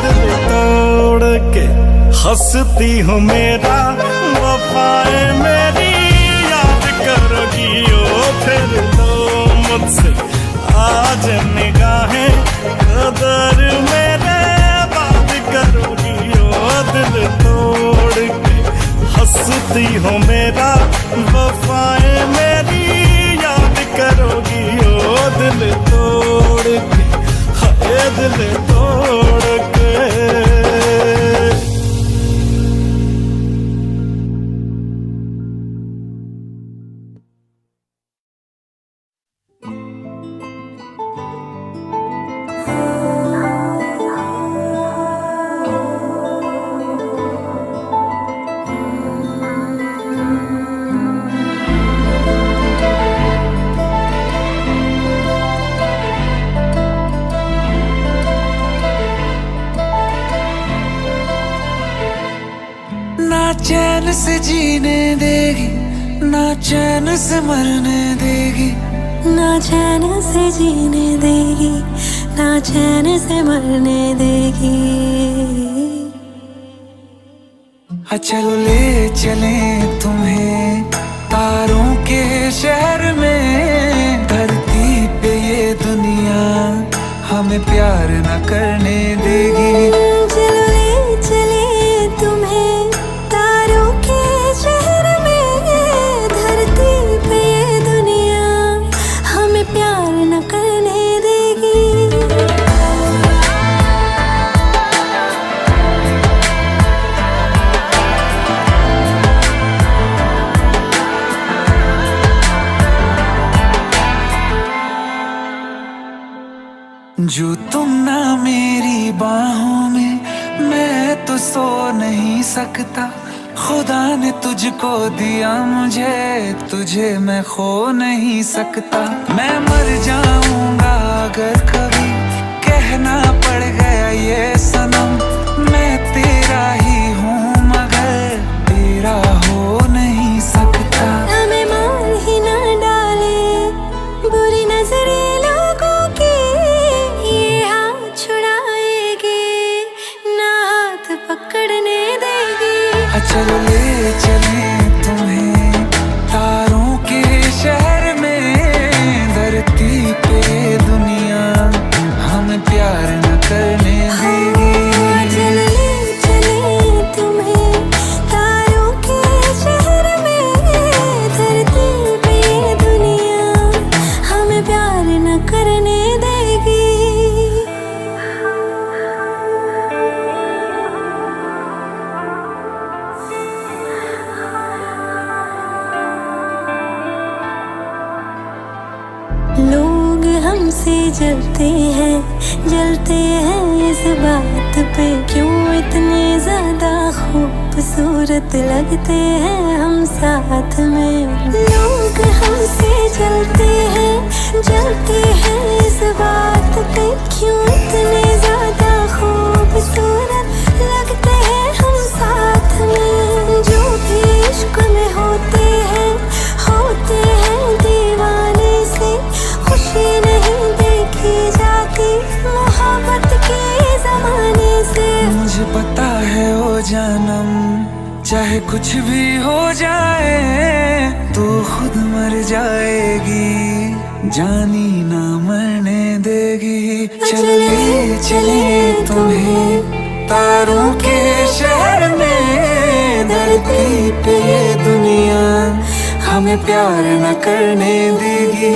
दिल तोड़ के हंसती हूँ मेरा वफाएं मेरी याद करोगी ओ फिर लो मुझसे आज निगाहें कदर मेरे बात करोगी ओ दिल तोड़ के हंसती हो मेरा वफाएं मेरी याद करोगी ओ दिल तोड़ के हाय दिल तोड़ के। चैन से जीने देगी ना चैन से मरने देगी ना चैन से जीने देगी ना चैन से मरने देगी चलो ले चले तुम्हें तारों के शहर में धरती पे ये दुनिया हमें प्यार न करने देगी चलो ले चले तुम्हें तारों के शहर में धरती पे ये दुनिया हमें प्यार न करने देगी जो तुम ना मेरी बाहों में मैं तो सो नहीं सकता खुदा ने तुझको दिया मुझे तुझे मैं खो नहीं सकता मैं मर जाऊंगा अगर कभी कहना पड़ गया ये सनम मैं तेरा ही हूँ मगर तेरा हो नहीं सकता हमें मार ही ना डाले बुरी नजरें लोगों की ये हाथ छुड़ाएगी ना हाथ पकड़ने देगी चलो ले चले तुम्हें तारों के शहर में धरती पे दुनिया हमें प्यार न करने देगी चलो ले चले तुम्हें तारों के शहर में धरती पे दुनिया हमें प्यार न करने देगी लोग हमसे जलते हैं इस बात पे क्यों इतने ज्यादा खूबसूरत लगते हैं हम साथ में लोग हमसे जलते हैं इस बात पे क्यों इतने ज्यादा खूबसूरत लगते हैं हम साथ में जो भी इश्क में होते हैं दीवाने से खुशी नहीं देखी जाती मोहब्बत के जमाने से मुझे पता है ओ जानम चाहे कुछ भी हो जाए तू खुद मर जाएगी जानी ना मरने देगी चले चले तुम्हें तारों के शहर में कहीं पे ये दुनिया हमें प्यार न करने देगी।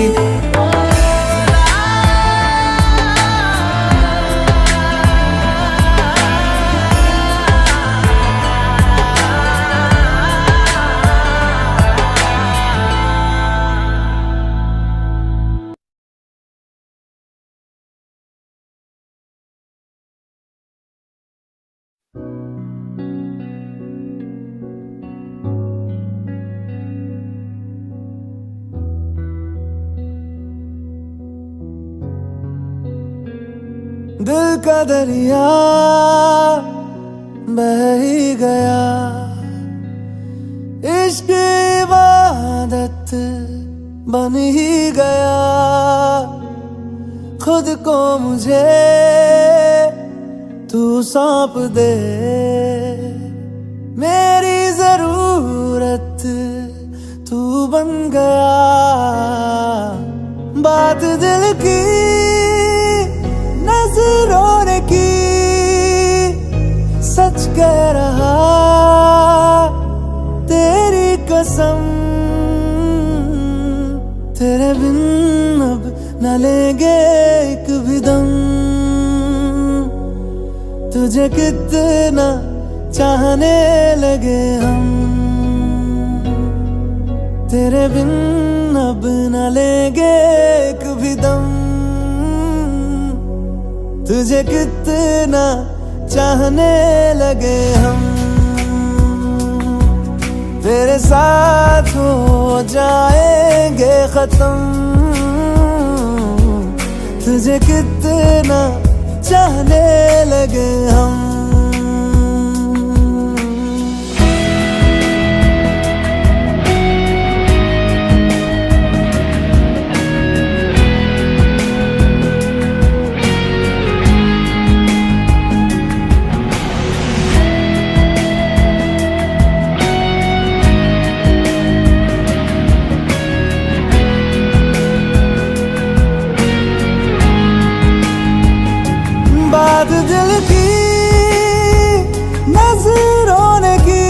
दिल का दरिया बह ही गया, इश्क इबादत बन ही गया। खुद को मुझे तू सौंप दे, मेरी जरूरत तू बन गया। बात दिल की नजरों ने की, सच कह रहा तेरी कसम। तेरे बिन अब न लेंगे एक भी दम, तुझे कितना चाहने लगे हम। तेरे बिन अब न लेंगे एक भी दम, तुझे कितना चाहने लगे हम। तेरे साथ हो जाएंगे खत्म, तुझे कितना चाहने लगे हम। बात दिल की नजरों ने की,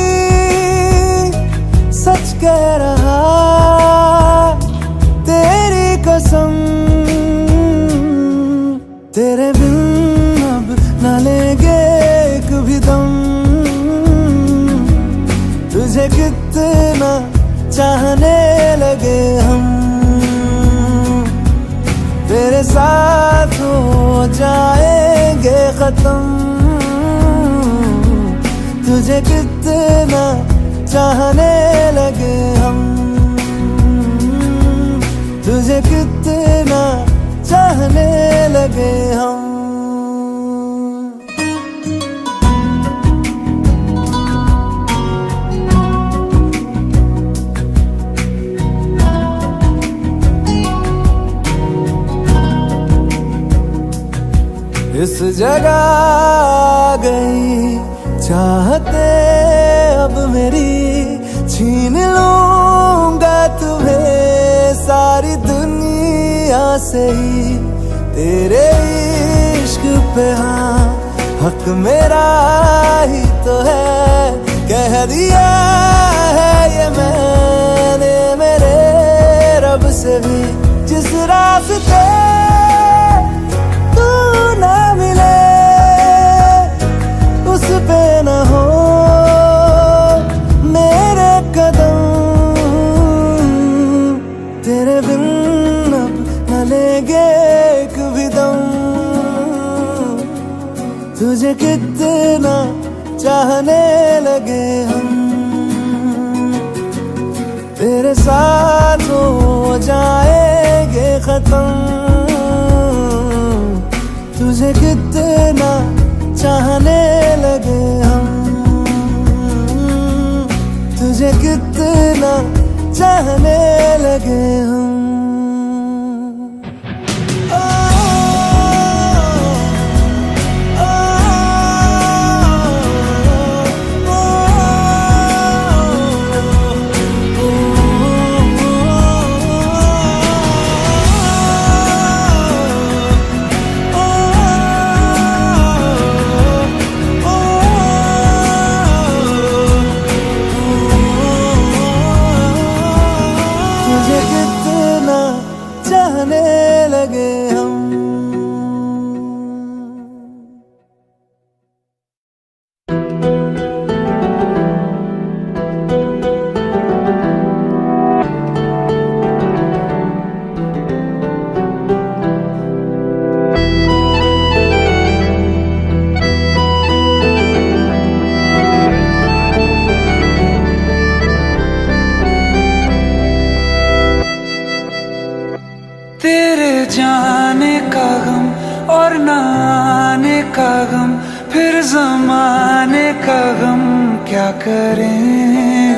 सच कह रहा तेरी कसम। तेरे बिन अब न लेंगे एक भी दम, तुझे कितना चाहने लगे हम। तेरे साथ हो जाएंगे खत्म, तुझे कितना चाहने लगे हम। तुझे कितना चाहने लगे हम। इस जगह आ गई चाहते अब मेरी, छीन लूंगा तुम्हें सारी दुनिया से ही। तेरे इश्क पे हाँ हक मेरा ही तो है, कह दिया है ये मैंने मेरे रब से भी। जिस रास्ते ना मिले उस पे न हो मेरे कदम। तेरे बिन अब न लेंगे एक भी दम, तुझे कितना चाहने लगे हम। तेरे साथ हो जाएंगे खत्म, तुझे कितना चाहने लगे हम। तुझे कितना चाहने लगे हम। और ना आने का गम, फिर जमाने का गम क्या करें।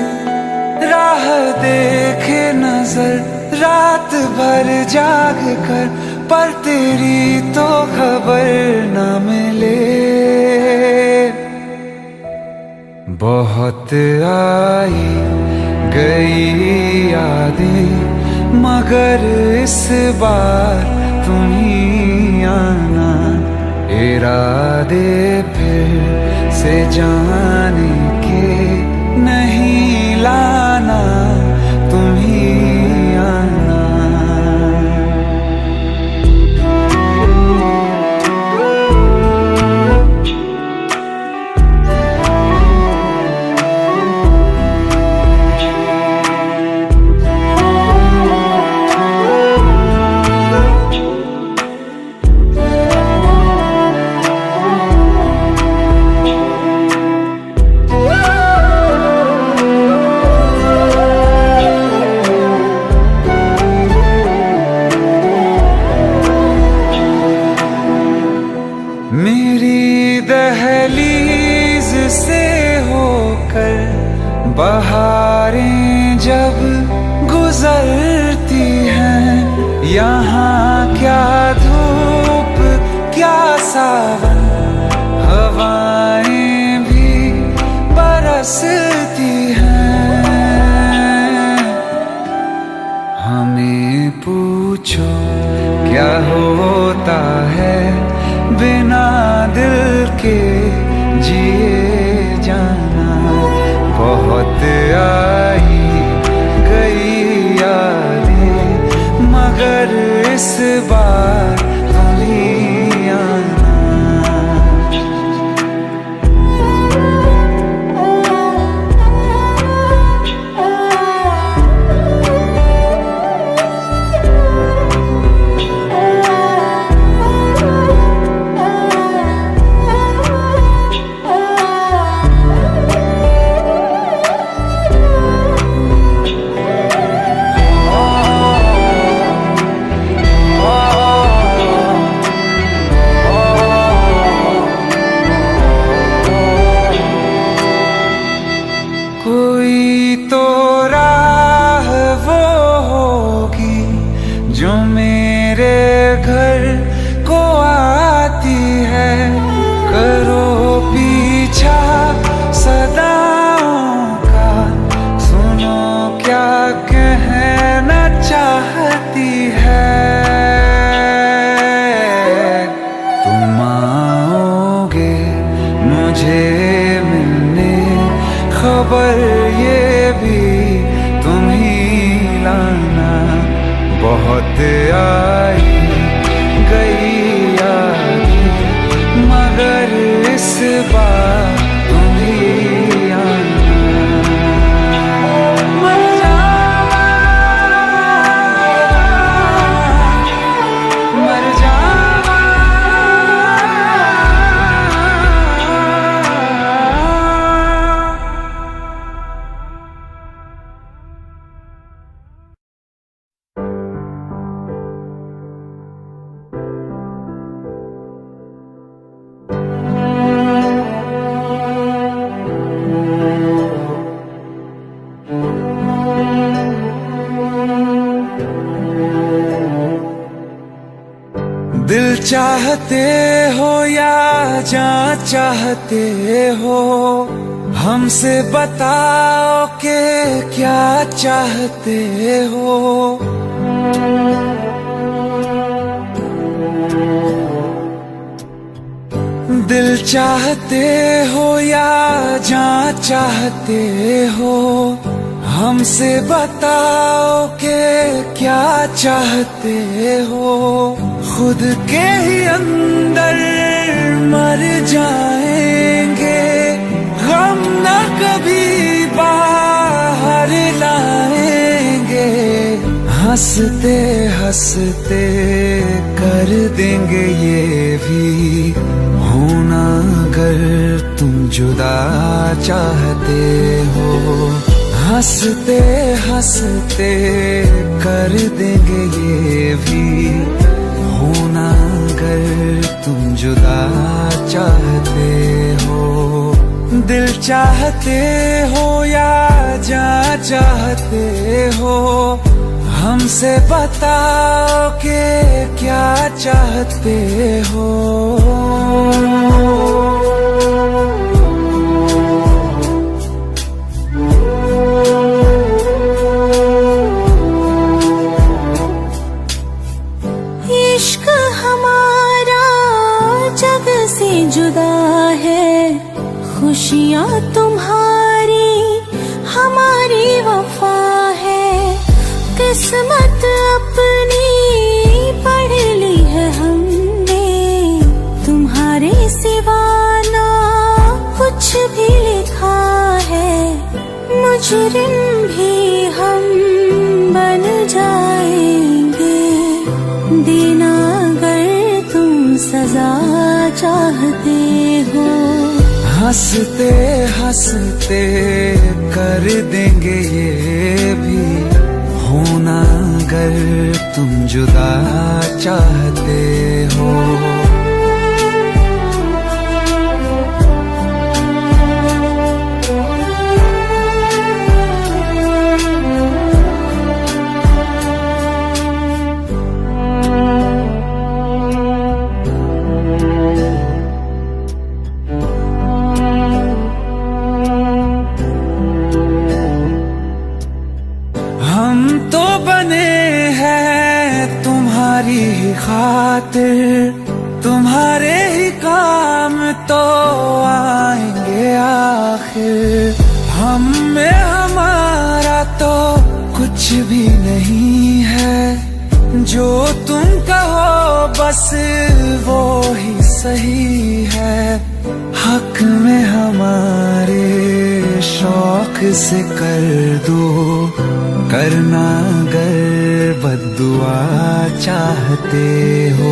राह देखे नजर रात भर जाग कर, पर तेरी तो खबर न मिले। बहुत आई गई यादें, मगर इस बार तुम ही आना। इरादे फिर से जाने के नहीं लाना, तुम ही आना। मेरी दहलीज से होकर बहारें जब गुजरती हैं, यहाँ क्या धूप क्या सावन, हवाएं भी बरसती हैं। हमें पूछो क्या होता है बिना दिल के जिए जाना। बहुत आई गई यादें, मगर इस बार तुम ही आना। कोई तो राह वो होगी जो मेरे घर को आती है। करो पीछा सदाओं का, सुनो क्या कहना चाहती है। तुम आओगे मुझे मिलने, खबर ये भी तुम ही लाना। बहुत आई गई यादें, मगर इस बार तुम ही आना। मर जावा, मर जावा। दिल चाहते हो या जान चाहते हो, हमसे बताओ कि क्या चाहते हो। दिल चाहते हो या जान चाहते हो, हमसे बताओ कि क्या चाहते हो। खुद के ही अंदर मर जाएंगे, गम न कभी बाहर लाएंगे। हंसते हंसते कर देंगे ये भी, होना अगर तुम जुदा चाहते हो। हंसते हंसते कर देंगे ये भी, होना अगर तुम जुदा चाहते हो, दिल चाहते हो या जा चाहते हो, हमसे बताओ कि क्या चाहते हो। इश्क हमारा जग से जुदा है, खुशियाँ तुम्हारी हमारी वफा है, किस्मत अपनी पढ़ ली है हमने, तुम्हारे सिवा ना कुछ भी लिखा है, मुजरिम भी हम बन जाएंगे, देना अगर तुम सजा चाहते हो। हंसते हंसते कर देंगे ये भी, होना अगर तुम जुदा चाहते हो। हम तो बने हैं तुम्हारी ही खातिर, तुम्हारे ही काम तो आएंगे आखिर, हम में हमारा तो कुछ भी नहीं है, जो तुम कहो बस वो ही सही है, हक में हमारे शौक से कर दो, करना अगर बद्दुआ चाहते हो।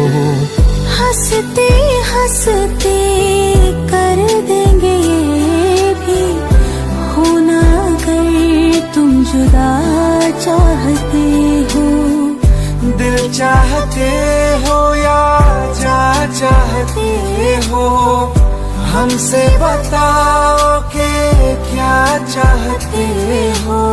हंसते हंसते कर देंगे ये भी, होना अगर तुम जुदा चाहते हो। दिल चाहते हो या जा चाहते हो, हमसे बताओ कि क्या चाहते हो।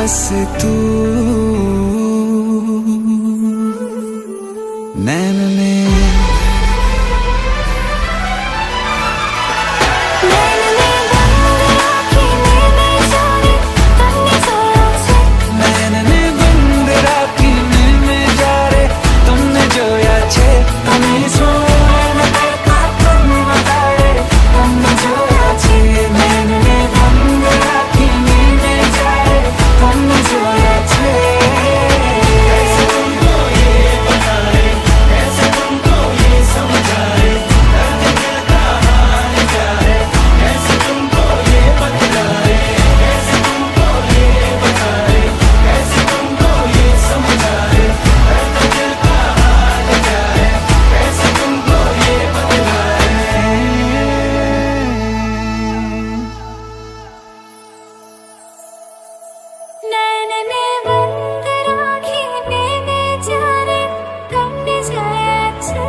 बस तू नैन ने नैन ने बंद राखी में जा रे तुमने जो याचे हमें सोन देखा तुम बताए तुमने जो याचे नैन ने बंद राखी में जा रे तुमने जो याचे कैसे तुमको ये बताए कैसे तुमको ये समझाए दर्द दिल का हाल क्या है कैसे तुमको ये बतलाए कैसे तुमको ये बताए कैसे तुमको ये समझाए दर्द दिल का हाल क्या है कैसे तुमको ये बतलाए नैनने बंद राखी में जा रे तुमने जाया छे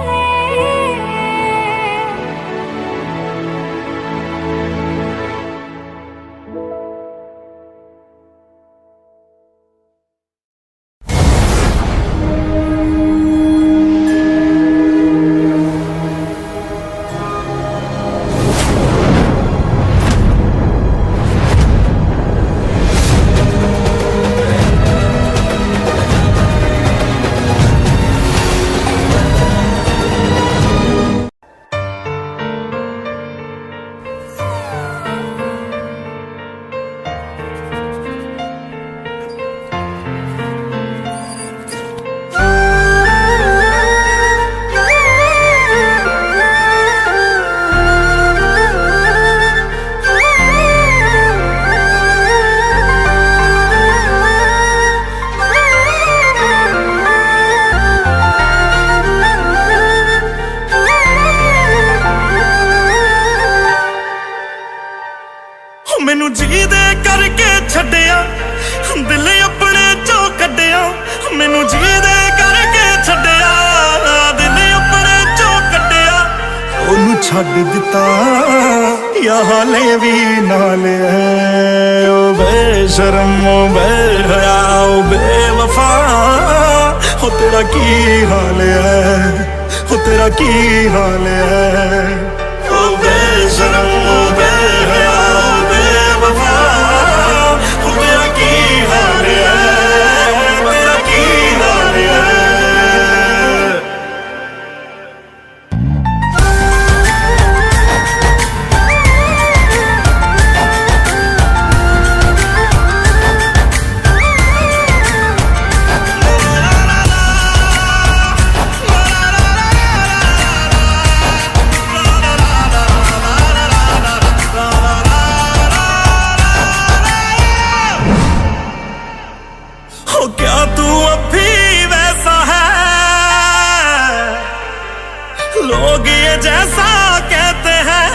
ਮੈਨੂੰ ਜੀ ਦੇ ਕਰਕੇ ਛੱਡਿਆ ਦਿਲ ਆਪਣੇ ਚੋਂ ਕੱਢਿਆ ਮੈਨੂੰ ਜੀ ਦੇ ਕਰਕੇ ਛੱਡਿਆ ਦਿਲ ਆਪਣੇ ਚੋਂ ਕੱਢਿਆ ਉਹਨੂੰ ਛੱਡ ਦਿੱਤਾ ਯਾ ਹਾਲੇ ਵੀ ਨਾਲ ਹੈ ਓ ਬੇਸ਼ਰਮ ਓ ਬੇਹਯਾ ਓ ਬੇਵਫਾ ਹੋ ਤੇਰਾ ਕੀ ਹਾਲ ਹੈ ਹੋ ਤੇਰਾ ਕੀ ਹਾਲ ਹੈ ਓ ਬੇਸ਼ਰਮ ਓ ਬੇਹਯਾ क्या तू अब भी वैसा है लोग ये जैसा कहते हैं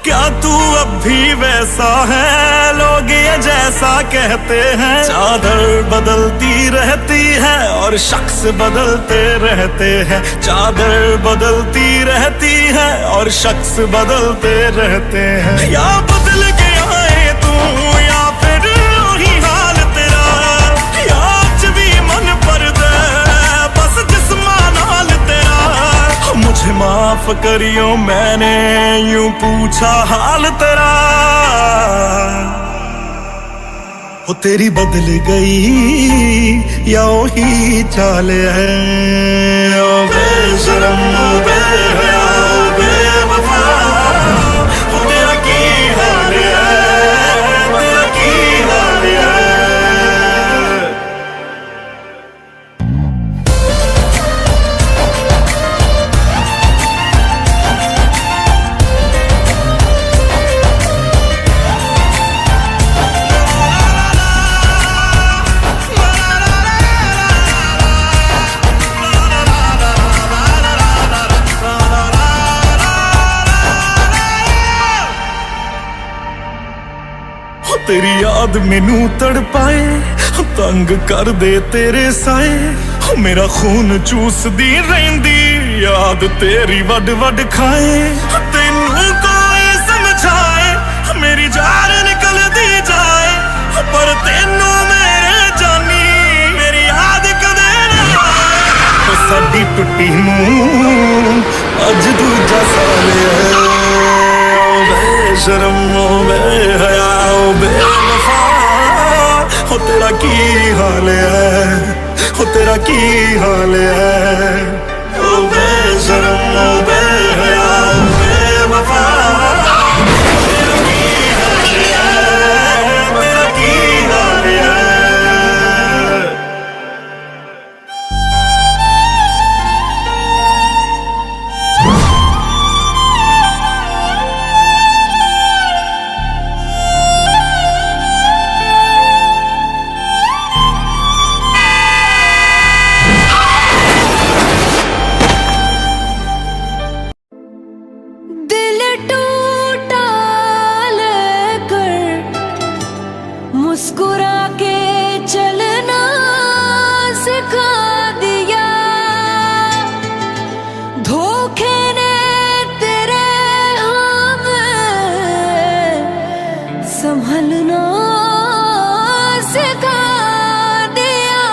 क्या तू अब भी वैसा है लोग ये जैसा कहते हैं चादर बदलती रहती है और शख्स बदलते रहते हैं चादर बदलती रहती है और शख्स बदलते रहते हैं या बदल के आए तू या फिर वही हाल तेरा या आज भी मन पर दे बस जिस्मा नाल तेरा मुझे माफ करियो मैंने यूं पूछा हाल तेरा वो तेरी बदल गई या वही चाल है ओ बेशरम ओ बेहया ओ बेवफा वो तेरा की हाल है तेरा की हाल है तेरी याद मैनू तड़पाए तंग कर दे तेरे साए मेरा खून चूसदी रहिंदी याद तेरी वड वड खाए तेनू कोई समझाए मेरी जान निकलदी जाए पर तेनू मेरे जानी मेरी याद कदे ना आए। साडी टुट्टी नूं अज दूजा साल है। ओ बेशरम ओ बेहया ओ बेवफा, हो तेरा की हाल है, हो तेरा की हाल है। ओ बेशरम ओ बेहया ओ बेवफा, तेरा की हाल है, तेरा की हाल है। दिल टूटा लेकर मुस्कुरा के चलना सिखा दिया। धोखे ने तेरे हमें संभलना सिखा दिया।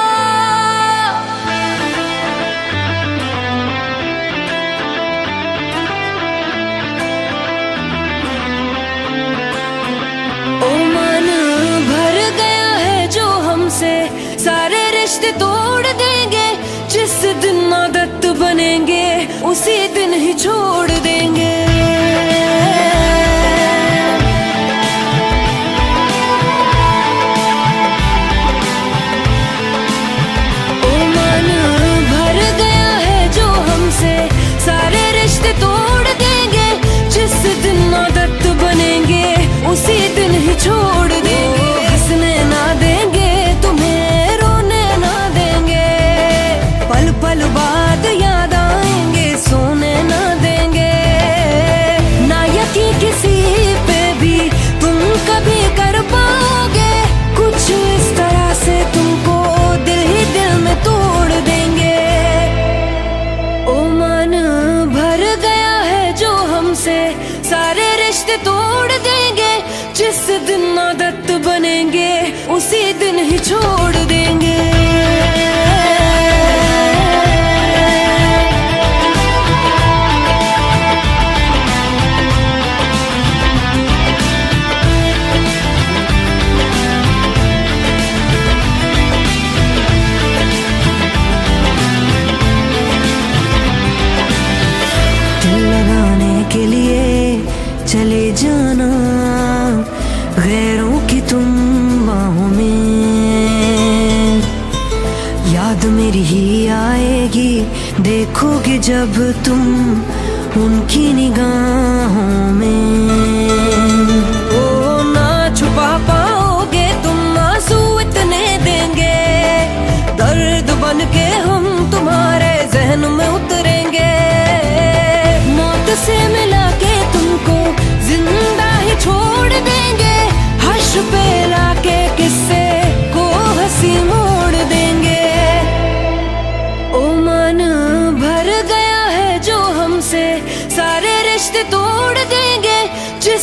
ओ मन भर गया है जो हमसे, सारे रिश्ते तोड़ देंगे। जिस दिन आदत बनेंगे उसी दिन ही छोड़ देंगे। ओ मन भर गया है जो हमसे, सारे रिश्ते तोड़ देंगे। जिस दिन आदत बनेंगे उसी दिन ही छोड़ देंगे। हंसने ना देंगे तुम्हें, रोने ना देंगे, पल पल बाद याद आएंगे, सोने ना देंगे। ना यकीन किसी पे भी तुम कभी कर पाओगे, कुछ इस तरह से तुमको दिल ही दिल में तोड़ देंगे। ओ मन भर गया है जो हमसे, सारे रिश्ते तोड़ देंगे। जिस दिन आदत बनेंगे उसी दिन ही छोड़ देंगे। दिल लगाने के लिए चले जाना गैरों की तुम बाहों में। याद मेरी ही आएगी देखोगे जब तुम उनकी निगाहों में। ओ ना छुपा पाओगे तुम आंसू इतने देंगे, दर्द बन के हम तुम्हारे जहन में उतरेंगे। मौत से मिला के तुमको जिंदा ही छोड़ देंगे, हर्ष पे लाके किस्से को हंसी मोड़ देंगे। ओ मन भर गया है जो हमसे, सारे रिश्ते तोड़ देंगे। जिस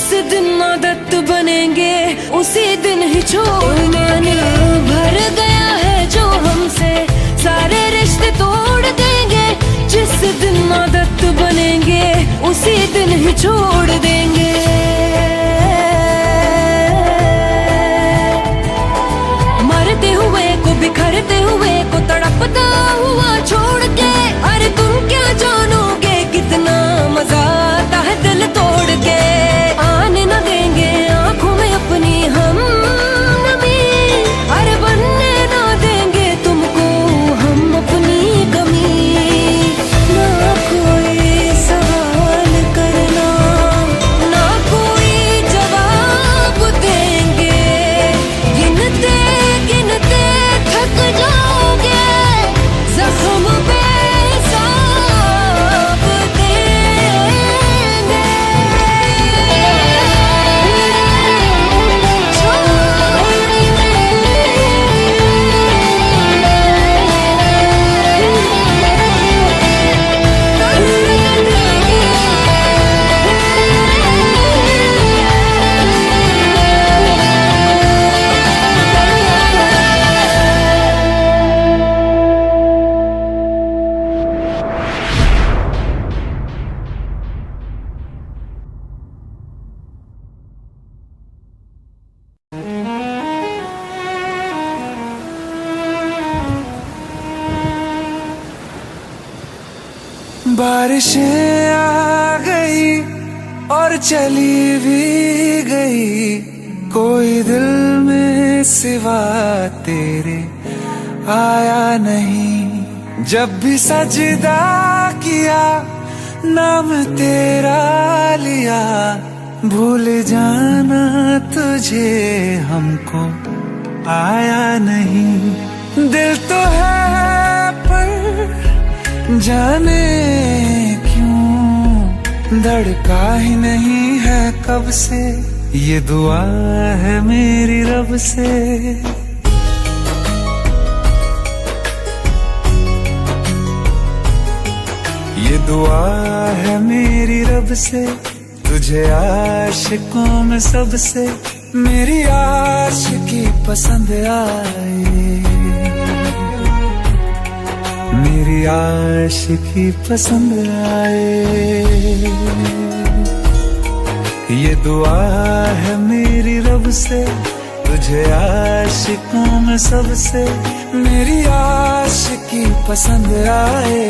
बारिशें आ गई और चली भी गई, कोई दिल में सिवा तेरे आया नहीं। जब भी सजदा किया नाम तेरा लिया, भूल जाना तुझे हमको आया नहीं। दिल तो है पर जाने क्यों धड़का ही नहीं है कब से, ये दुआ है मेरी रब से। ये दुआ है मेरी रब से, तुझे आशिकों में सबसे मेरी आशिकी पसंद आए, मेरी आशिकी पसंद आए। ये दुआ है मेरी रब से, तुझे आशिकों में सबसे मेरी आशिकी पसंद आए,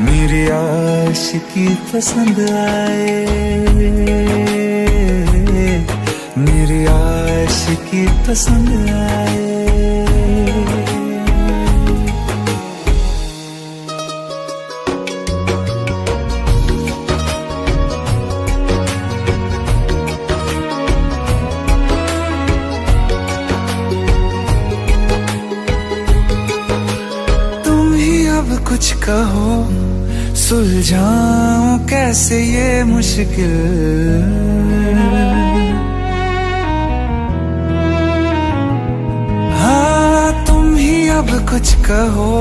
मेरी आशिकी पसंद आए, मेरी आशिकी पसंद आए। कुछ कहो सुलझाऊं कैसे ये मुश्किल, हाँ तुम ही अब कुछ कहो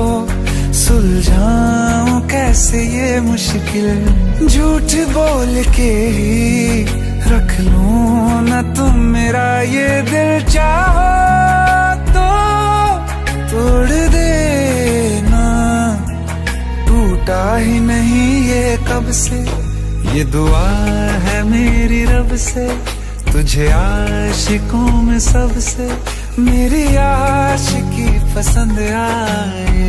सुलझाऊं कैसे ये मुश्किल। झूठ बोल के ही रख लूं ना तुम मेरा ये दिल, चाहो तो तोड़ देना, टूटा ही नहीं ये कब से। ये दुआ है मेरी रब से, तुझे आशिकों में सबसे मेरी आशिकी पसंद आए,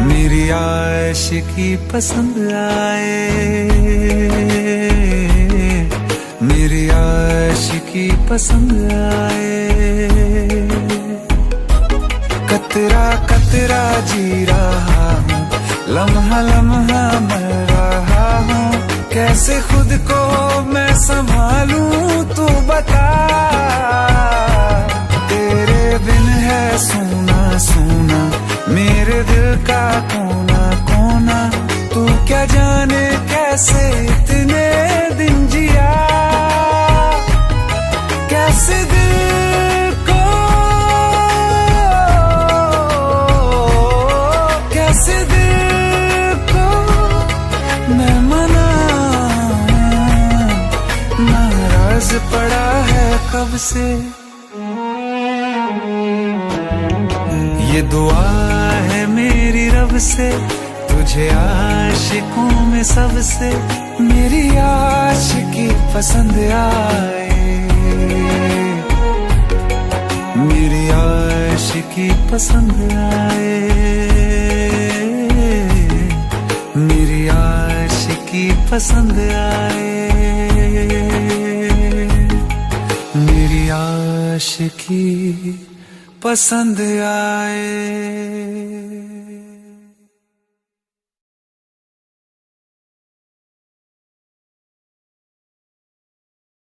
मेरी आशिकी पसंद आए, मेरी आशिकी पसंद आए। कतरा कतरा जी रहा हूँ, लम्हा लम्हा मर रहा हूँ, कैसे खुद को मैं संभालूं तू बता। तेरे बिन है सूना सूना मेरे दिल का कोना कोना, तू क्या जाने कैसे इतने दिन जिया, कैसे दिल को कैसे दिल को मैं मनाऊं, नाराज पड़ा है कब से। ये दुआ है मेरी रब से, तुझे आशिकों में सबसे मेरी आशिकी पसंद आए, मेरी आशिकी पसंद आए, मेरी आशिकी पसंद आए, मेरी आशिकी पसंद आए।